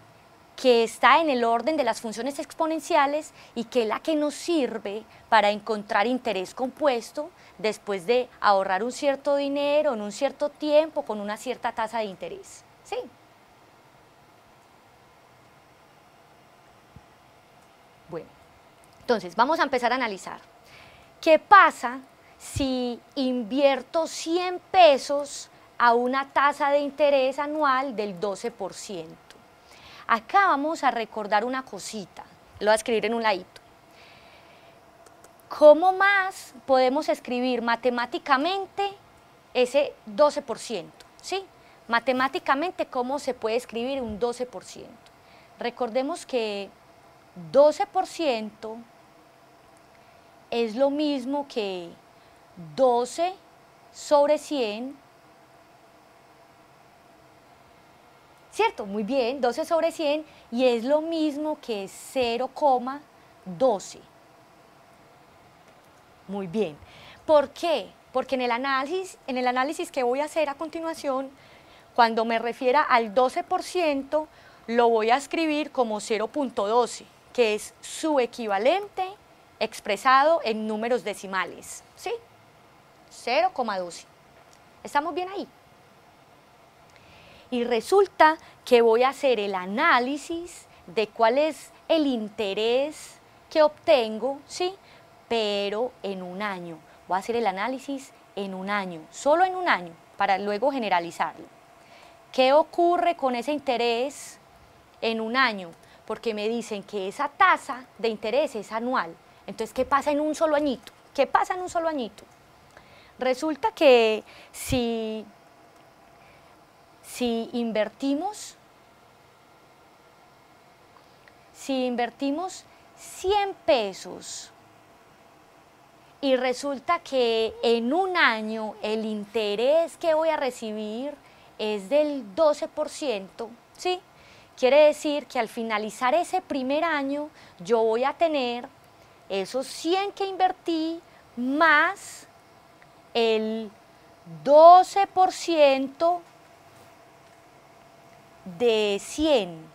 que está en el orden de las funciones exponenciales y que es la que nos sirve para encontrar interés compuesto después de ahorrar un cierto dinero en un cierto tiempo con una cierta tasa de interés. ¿Sí? Bueno, entonces vamos a empezar a analizar. ¿Qué pasa si invierto 100 pesos a una tasa de interés anual del 12%? Acá vamos a recordar una cosita, lo voy a escribir en un ladito. ¿Cómo más podemos escribir matemáticamente ese 12%? ¿Sí? Matemáticamente, ¿cómo se puede escribir un 12%? Recordemos que 12% es lo mismo que 12 sobre 100, ¿cierto? Muy bien, 12 sobre 100, y es lo mismo que 0,12. Muy bien. ¿Por qué? Porque en el análisis que voy a hacer a continuación, cuando me refiera al 12%, lo voy a escribir como 0,12, que es su equivalente expresado en números decimales, ¿sí? 0,12. ¿Estamos bien ahí? Y resulta que voy a hacer el análisis de cuál es el interés que obtengo, ¿sí? Pero en un año. Voy a hacer el análisis en un año, solo en un año, para luego generalizarlo. ¿Qué ocurre con ese interés en un año? Porque me dicen que esa tasa de interés es anual. Entonces, ¿qué pasa en un solo añito? ¿Qué pasa en un solo añito? Resulta que si invertimos 100 pesos y resulta que en un año el interés que voy a recibir es del 12%, ¿sí? Quiere decir que al finalizar ese primer año yo voy a tener esos 100 que invertí más el 12% de 100.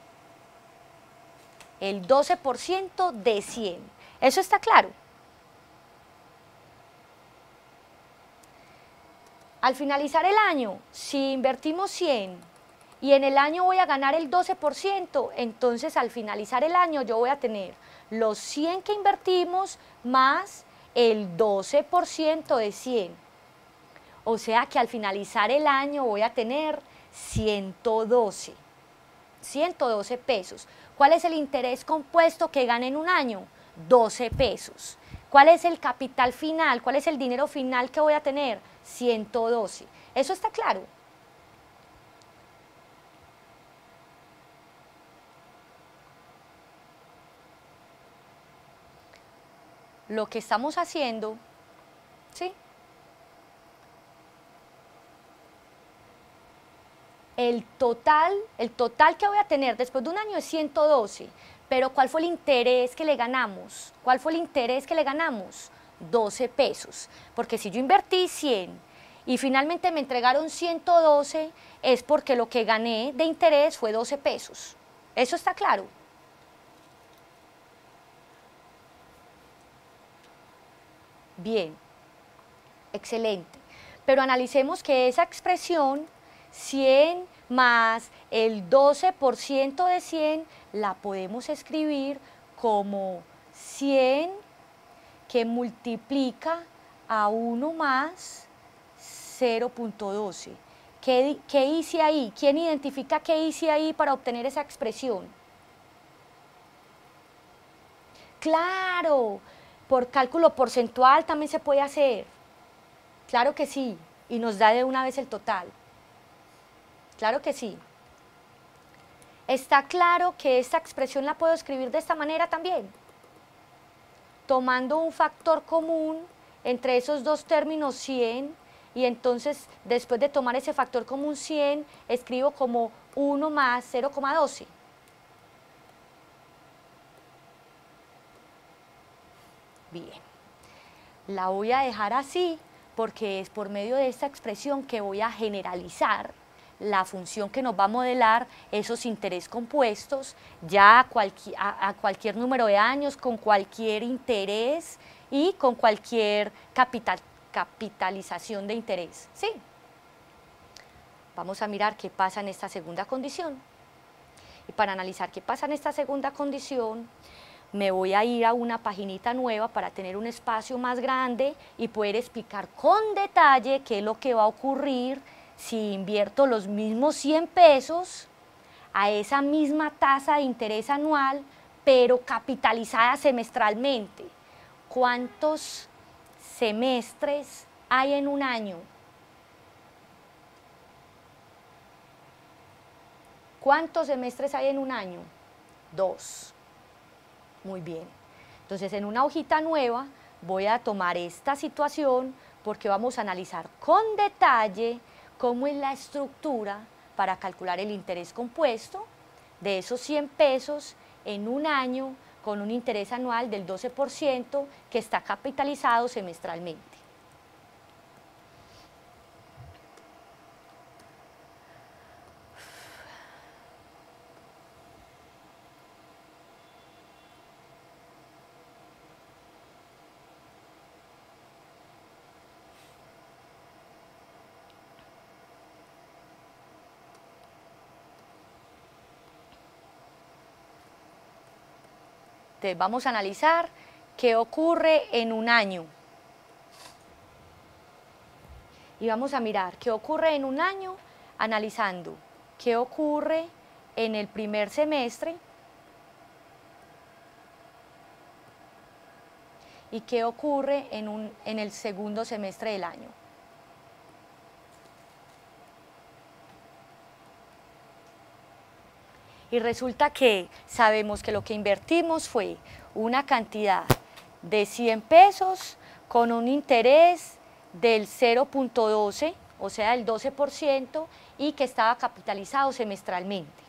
El 12% de 100. ¿Eso está claro? Al finalizar el año, si invertimos 100 y en el año voy a ganar el 12%, entonces al finalizar el año yo voy a tener los 100 que invertimos más el 12% de 100. O sea que al finalizar el año voy a tener 112 pesos. ¿Cuál es el interés compuesto que gane en un año? 12 pesos. ¿Cuál es el capital final? ¿Cuál es el dinero final que voy a tener? 112. ¿Eso está claro? Lo que estamos haciendo, ¿sí? El total que voy a tener después de un año es 112, pero ¿cuál fue el interés que le ganamos? ¿Cuál fue el interés que le ganamos? 12 pesos, porque si yo invertí 100 y finalmente me entregaron 112, es porque lo que gané de interés fue 12 pesos. ¿Eso está claro? Bien, excelente. Pero analicemos que esa expresión 100 más el 12% de 100 la podemos escribir como 100 que multiplica a 1 más 0.12. ¿Qué hice ahí? ¿Quién identifica qué hice ahí para obtener esa expresión? Claro, por cálculo porcentual también se puede hacer. Claro que sí, y nos da de una vez el total. Claro que sí. ¿Está claro que esta expresión la puedo escribir de esta manera también? Tomando un factor común entre esos dos términos 100, y entonces después de tomar ese factor común 100, escribo como 1 más 0,12. Bien, la voy a dejar así porque es por medio de esta expresión que voy a generalizar la función que nos va a modelar esos intereses compuestos ya a cualquier número de años, con cualquier interés y con cualquier capitalización de interés. ¿Sí? Vamos a mirar qué pasa en esta segunda condición. Y para analizar qué pasa en esta segunda condición, me voy a ir a una paginita nueva para tener un espacio más grande y poder explicar con detalle qué es lo que va a ocurrir si invierto los mismos 100 pesos a esa misma tasa de interés anual, pero capitalizada semestralmente. ¿Cuántos semestres hay en un año? ¿Cuántos semestres hay en un año? 2. Muy bien. Entonces, en una hojita nueva voy a tomar esta situación porque vamos a analizar con detalle cómo es la estructura para calcular el interés compuesto de esos 100 pesos en un año con un interés anual del 12% que está capitalizado semestralmente. Entonces, vamos a analizar qué ocurre en un año. Y vamos a mirar qué ocurre en un año analizando qué ocurre en el primer semestre y qué ocurre en el segundo semestre del año. Y resulta que sabemos que lo que invertimos fue una cantidad de 100 pesos con un interés del 0.12, o sea, el 12%, y que estaba capitalizado semestralmente.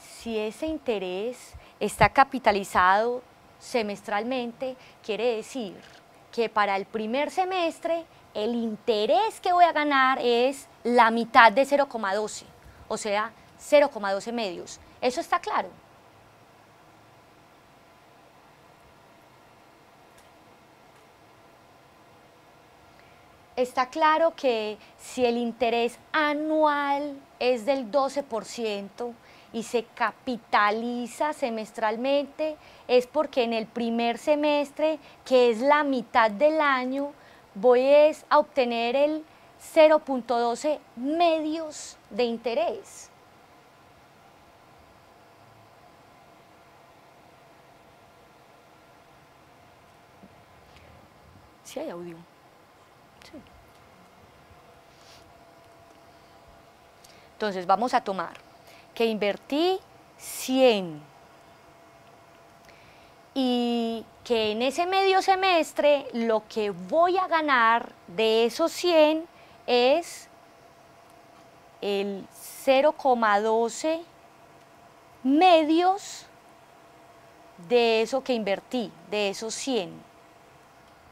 Si ese interés está capitalizado semestralmente, quiere decir que para el primer semestre el interés que voy a ganar es la mitad de 0,12, o sea, 0,12 medios. ¿Eso está claro? está claro que si el interés anual es del 12% y se capitaliza semestralmente, es porque en el primer semestre, que es la mitad del año, voy a obtener el 0.12 medios de interés. Sí hay audio. Sí. Entonces vamos a tomar que invertí 100 y que en ese medio semestre lo que voy a ganar de esos 100 es el 0,12 medios de eso que invertí, de esos 100.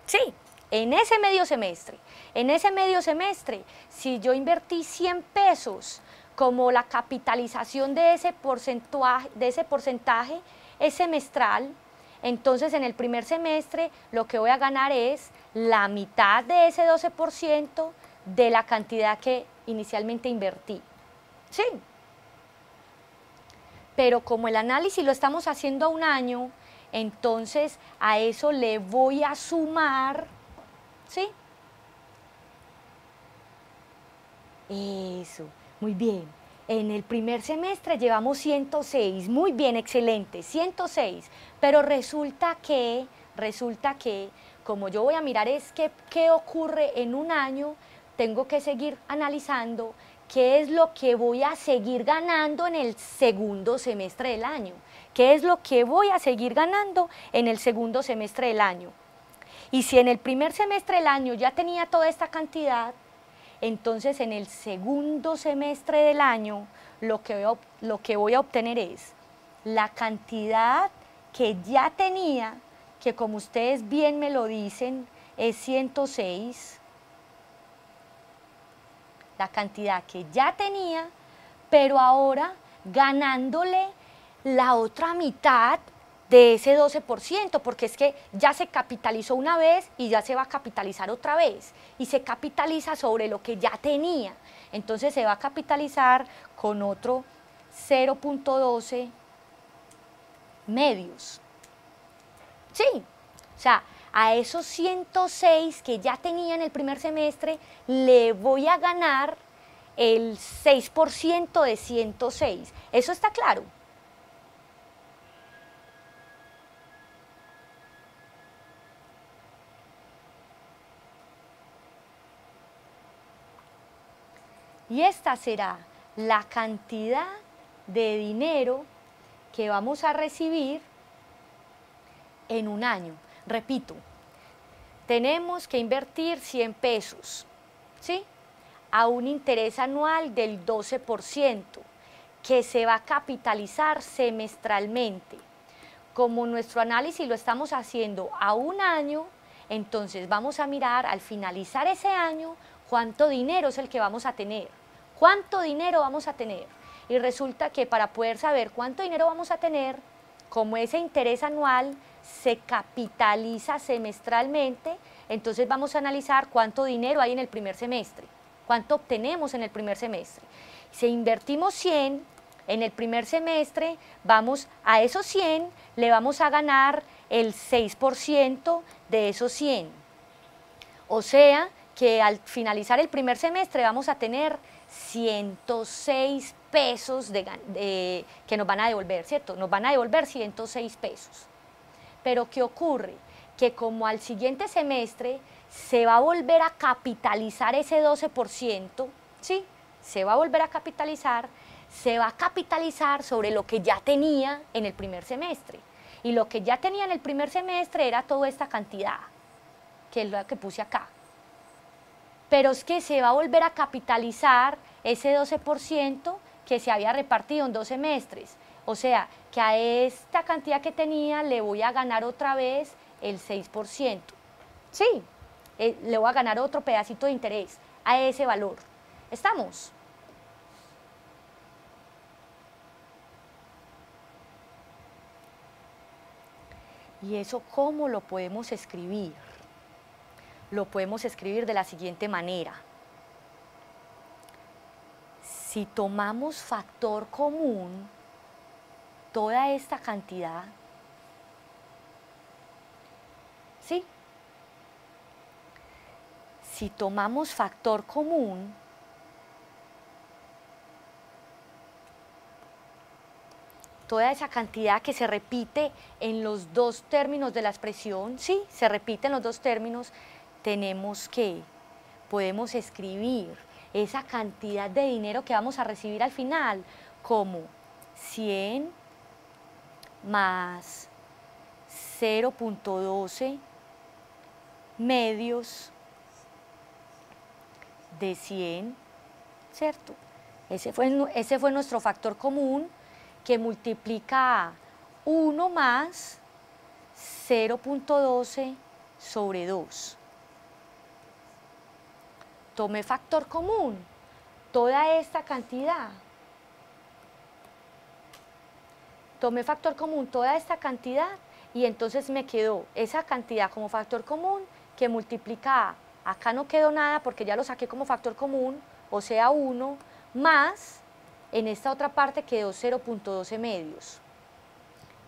Sí, en ese medio semestre. En ese medio semestre, si yo invertí 100 pesos, como la capitalización de ese porcentaje es semestral, entonces en el primer semestre lo que voy a ganar es la mitad de ese 12% de la cantidad que inicialmente invertí. Sí. Pero como el análisis lo estamos haciendo a un año, entonces a eso le voy a sumar, ¿sí? Eso, muy bien. En el primer semestre llevamos 106, muy bien, excelente, 106. Pero resulta que, como yo voy a mirar es qué ocurre en un año, tengo que seguir analizando qué es lo que voy a seguir ganando en el segundo semestre del año. ¿Qué es lo que voy a seguir ganando en el segundo semestre del año? Y si en el primer semestre del año ya tenía toda esta cantidad, entonces en el segundo semestre del año lo que voy a obtener es la cantidad que ya tenía, que como ustedes bien me lo dicen, es 106, la cantidad que ya tenía, pero ahora ganándole la otra mitad de ese 12%, porque es que ya se capitalizó una vez y ya se va a capitalizar otra vez, y se capitaliza sobre lo que ya tenía, entonces se va a capitalizar con otro 0.12 medios. Sí, o sea, a esos 106 que ya tenía en el primer semestre, le voy a ganar el 6% de 106. ¿Eso está claro? Y esta será la cantidad de dinero que vamos a recibir en un año. Repito, tenemos que invertir 100 pesos, ¿sí? A un interés anual del 12%, que se va a capitalizar semestralmente. Como nuestro análisis lo estamos haciendo a un año, entonces vamos a mirar al finalizar ese año cuánto dinero es el que vamos a tener. ¿Cuánto dinero vamos a tener? Y resulta que para poder saber cuánto dinero vamos a tener, como ese interés anual se capitaliza semestralmente, entonces vamos a analizar cuánto dinero hay en el primer semestre, cuánto obtenemos en el primer semestre. Si invertimos 100 en el primer semestre, vamos a esos 100, le vamos a ganar el 6% de esos 100. O sea que al finalizar el primer semestre vamos a tener 106 pesos que nos van a devolver, ¿cierto? Nos van a devolver 106 pesos. Pero ¿qué ocurre? Que como al siguiente semestre se va a volver a capitalizar ese 12%, ¿sí? Se va a volver a capitalizar, se va a capitalizar sobre lo que ya tenía en el primer semestre. Y lo que ya tenía en el primer semestre era toda esta cantidad, que es la que puse acá. Pero es que se va a volver a capitalizar ese 12% que se había repartido en 2 semestres. O sea, que a esta cantidad que tenía le voy a ganar otra vez el 6%. Sí, le voy a ganar otro pedacito de interés a ese valor. ¿Estamos? ¿Y eso cómo lo podemos escribir? lo podemos escribir de la siguiente manera. Si tomamos factor común, toda esta cantidad, ¿sí? Si tomamos factor común, toda esa cantidad que se repite en los dos términos de la expresión, sí, se repite en los dos términos, tenemos que, podemos escribir esa cantidad de dinero que vamos a recibir al final como 100 más 0.12 medios de 100, ¿cierto? Ese fue nuestro factor común, que multiplica a 1 más 0.12 sobre 2. Tomé factor común, toda esta cantidad. Tomé factor común, toda esta cantidad, y entonces me quedó esa cantidad como factor común que multiplica a. Acá no quedó nada porque ya lo saqué como factor común, o sea 1, más, en esta otra parte quedó 0.12 medios.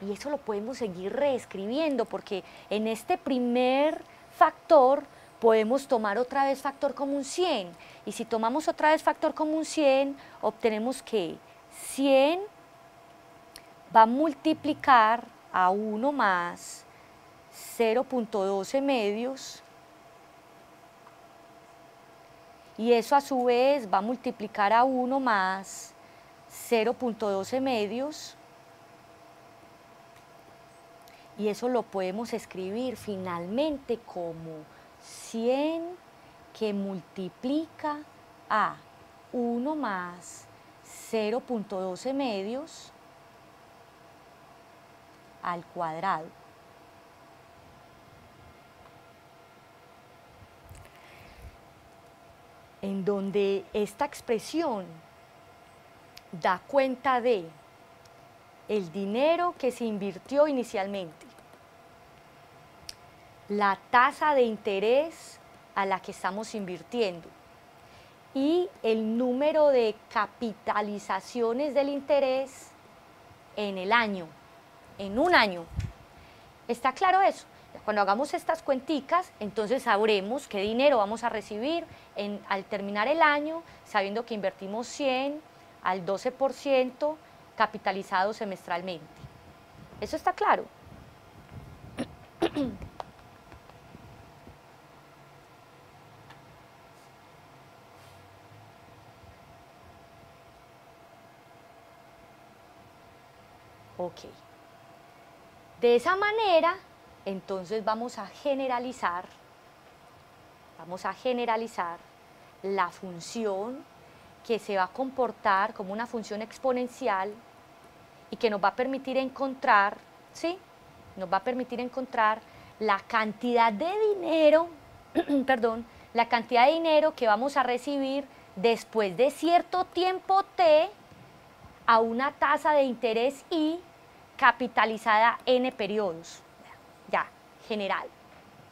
Y eso lo podemos seguir reescribiendo porque en este primer factor podemos tomar otra vez factor común 100. Y si tomamos otra vez factor común 100, obtenemos que 100 va a multiplicar a 1 más 0.12 medios, y eso a su vez va a multiplicar a 1 más 0.12 medios, y eso lo podemos escribir finalmente como 100 que multiplica a 1 más 0.12 medios al cuadrado. En donde esta expresión da cuenta de el dinero que se invirtió inicialmente, la tasa de interés a la que estamos invirtiendo y el número de capitalizaciones del interés en el año, en un año. ¿Está claro eso? Cuando hagamos estas cuenticas, entonces sabremos qué dinero vamos a recibir al terminar el año, sabiendo que invertimos 100 al 12% capitalizado semestralmente. ¿Eso está claro? Ok. De esa manera, entonces vamos a generalizar la función que se va a comportar como una función exponencial y que nos va a permitir encontrar, ¿sí? Nos va a permitir encontrar la cantidad de dinero, perdón, la cantidad de dinero que vamos a recibir después de cierto tiempo t a una tasa de interés i capitalizada n periodos, ya, general,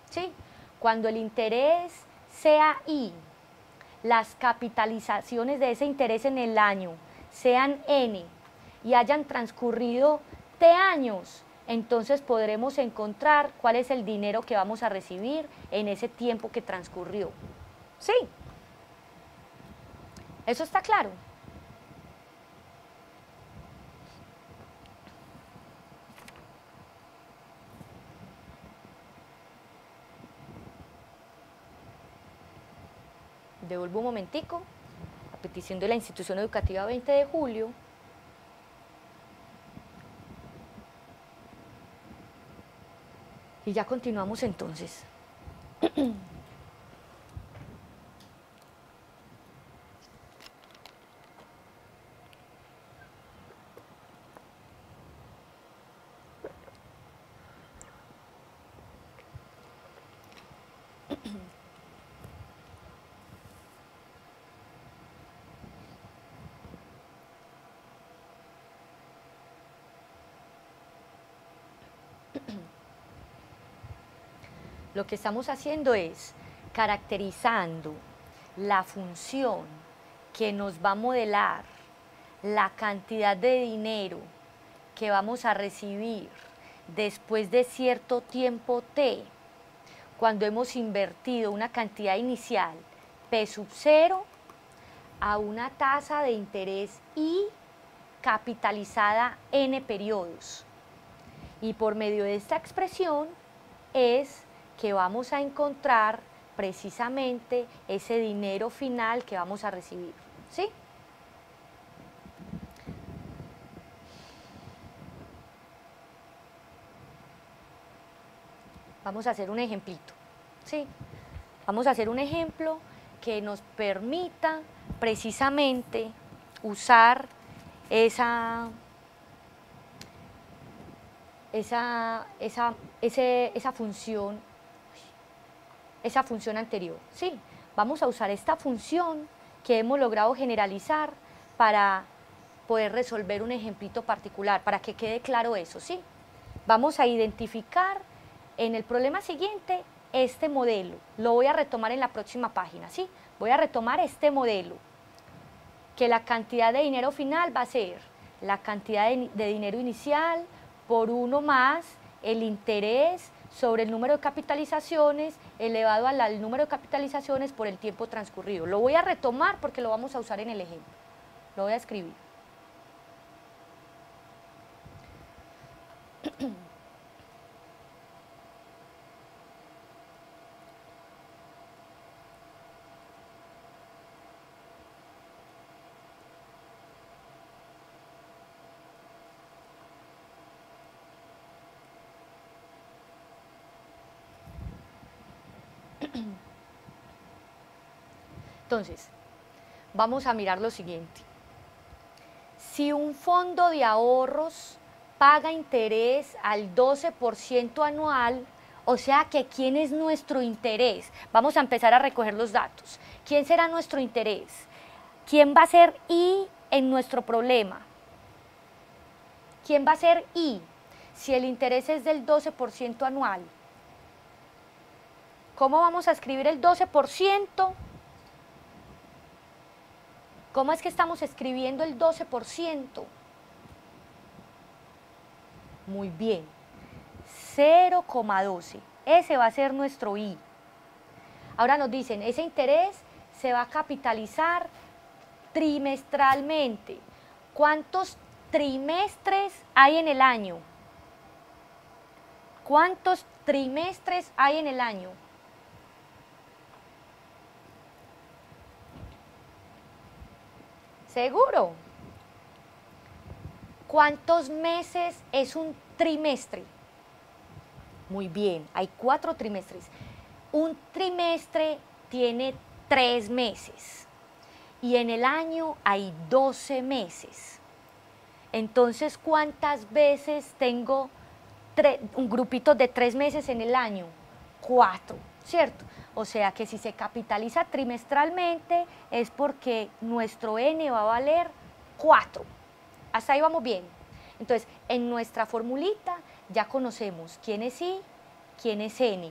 ¿sí? Cuando el interés sea i, las capitalizaciones de ese interés en el año sean n y hayan transcurrido t años, entonces podremos encontrar cuál es el dinero que vamos a recibir en ese tiempo que transcurrió. ¿Sí? ¿Eso está claro? Devuelvo un momentico, a petición de la institución educativa 20 de julio, y ya continuamos entonces. Lo que estamos haciendo es caracterizando la función que nos va a modelar la cantidad de dinero que vamos a recibir después de cierto tiempo t, cuando hemos invertido una cantidad inicial P sub 0 a una tasa de interés I capitalizada n periodos. Y por medio de esta expresión es que vamos a encontrar precisamente ese dinero final que vamos a recibir, ¿sí? Vamos a hacer un ejemplito, ¿sí? Vamos a hacer un ejemplo que nos permita precisamente usar esa función anterior, ¿sí? Vamos a usar esta función que hemos logrado generalizar para poder resolver un ejemplito particular, para que quede claro eso, ¿sí? Vamos a identificar en el problema siguiente este modelo. Lo voy a retomar en la próxima página, ¿sí? Voy a retomar este modelo, que la cantidad de dinero final va a ser la cantidad de dinero inicial por 1 más el interés sobre el número de capitalizaciones elevado al número de capitalizaciones por el tiempo transcurrido. Lo voy a retomar porque lo vamos a usar en el ejemplo. Lo voy a escribir. Entonces, vamos a mirar lo siguiente. Si un fondo de ahorros paga interés al 12% anual, o sea que ¿quién es nuestro interés? Vamos a empezar a recoger los datos. ¿Quién será nuestro interés? ¿Quién va a ser I en nuestro problema? ¿Quién va a ser I si el interés es del 12% anual? ¿Cómo vamos a escribir el 12%? ¿Cómo es que estamos escribiendo el 12%? Muy bien, 0,12, ese va a ser nuestro I. Ahora nos dicen, ese interés se va a capitalizar trimestralmente. ¿Cuántos trimestres hay en el año? ¿Cuántos trimestres hay en el año? ¿Seguro? ¿Cuántos meses es un trimestre? Muy bien, hay 4 trimestres. Un trimestre tiene 3 meses y en el año hay 12 meses. Entonces, ¿cuántas veces tengo un grupito de 3 meses en el año? 4, ¿cierto? O sea que si se capitaliza trimestralmente es porque nuestro N va a valer 4. Hasta ahí vamos bien. Entonces, en nuestra formulita ya conocemos quién es I, quién es N.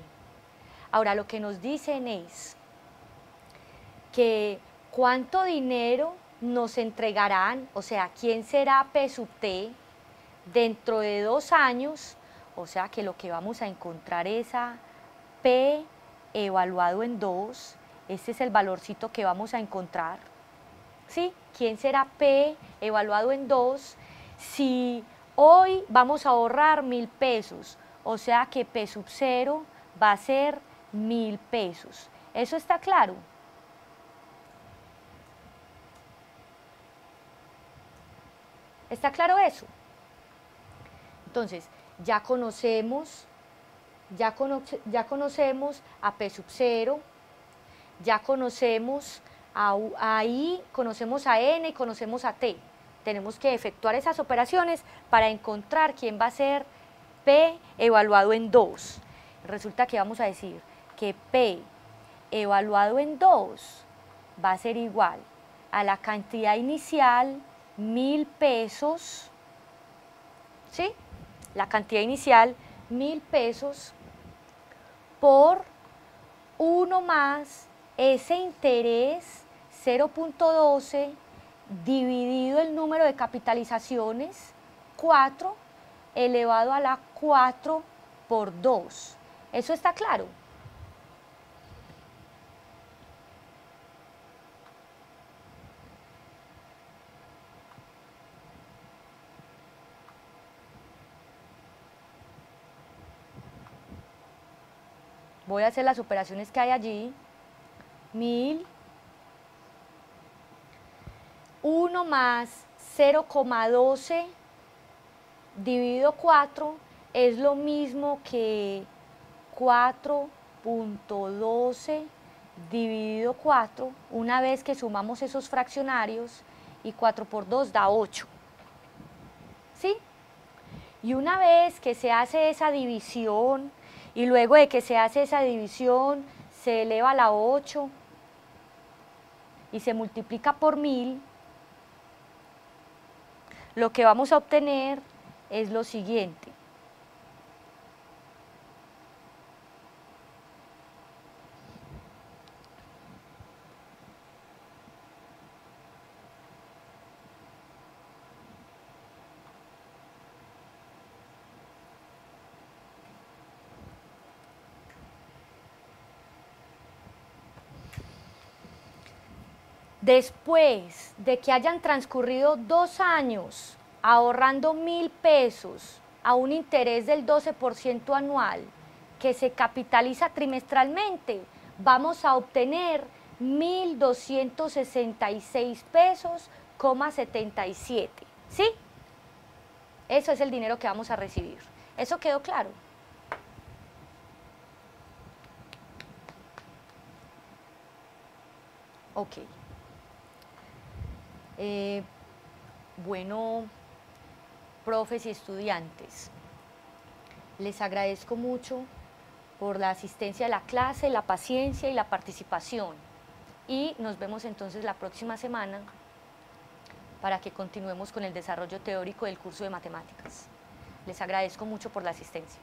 Ahora, lo que nos dicen es que cuánto dinero nos entregarán, o sea, quién será P sub T dentro de 2 años, o sea, que lo que vamos a encontrar es a P evaluado en 2, este es el valorcito que vamos a encontrar, ¿sí? ¿Quién será P evaluado en 2? Si hoy vamos a ahorrar 1.000 pesos, o sea que P sub 0 va a ser 1.000 pesos. ¿Eso está claro? ¿Está claro eso? Entonces, ya conocemos a P sub 0, ya conocemos a I, conocemos a N y conocemos a T. Tenemos que efectuar esas operaciones para encontrar quién va a ser P evaluado en 2. Resulta que vamos a decir que P evaluado en 2 va a ser igual a la cantidad inicial, 1.000 pesos, ¿sí? La cantidad inicial, 1.000 pesos, por 1 más ese interés 0.12 dividido el número de capitalizaciones, 4, elevado a la 4 por 2. ¿Eso está claro? Voy a hacer las operaciones que hay allí. 1000, 1 más 0,12 dividido 4 es lo mismo que 4.12 dividido 4, una vez que sumamos esos fraccionarios, y 4 por 2 da 8. ¿Sí? Y una vez que se hace esa división, y luego de que se hace esa división, se eleva a la 8 y se multiplica por 1000, lo que vamos a obtener es lo siguiente. Después de que hayan transcurrido 2 años ahorrando 1000 pesos a un interés del 12% anual que se capitaliza trimestralmente, vamos a obtener 1.266 pesos, 77. ¿Sí? Eso es el dinero que vamos a recibir. ¿Eso quedó claro? Ok. Bueno, profes y estudiantes, les agradezco mucho por la asistencia a la clase, la paciencia y la participación. Y nos vemos entonces la próxima semana para que continuemos con el desarrollo teórico del curso de matemáticas. Les agradezco mucho por la asistencia.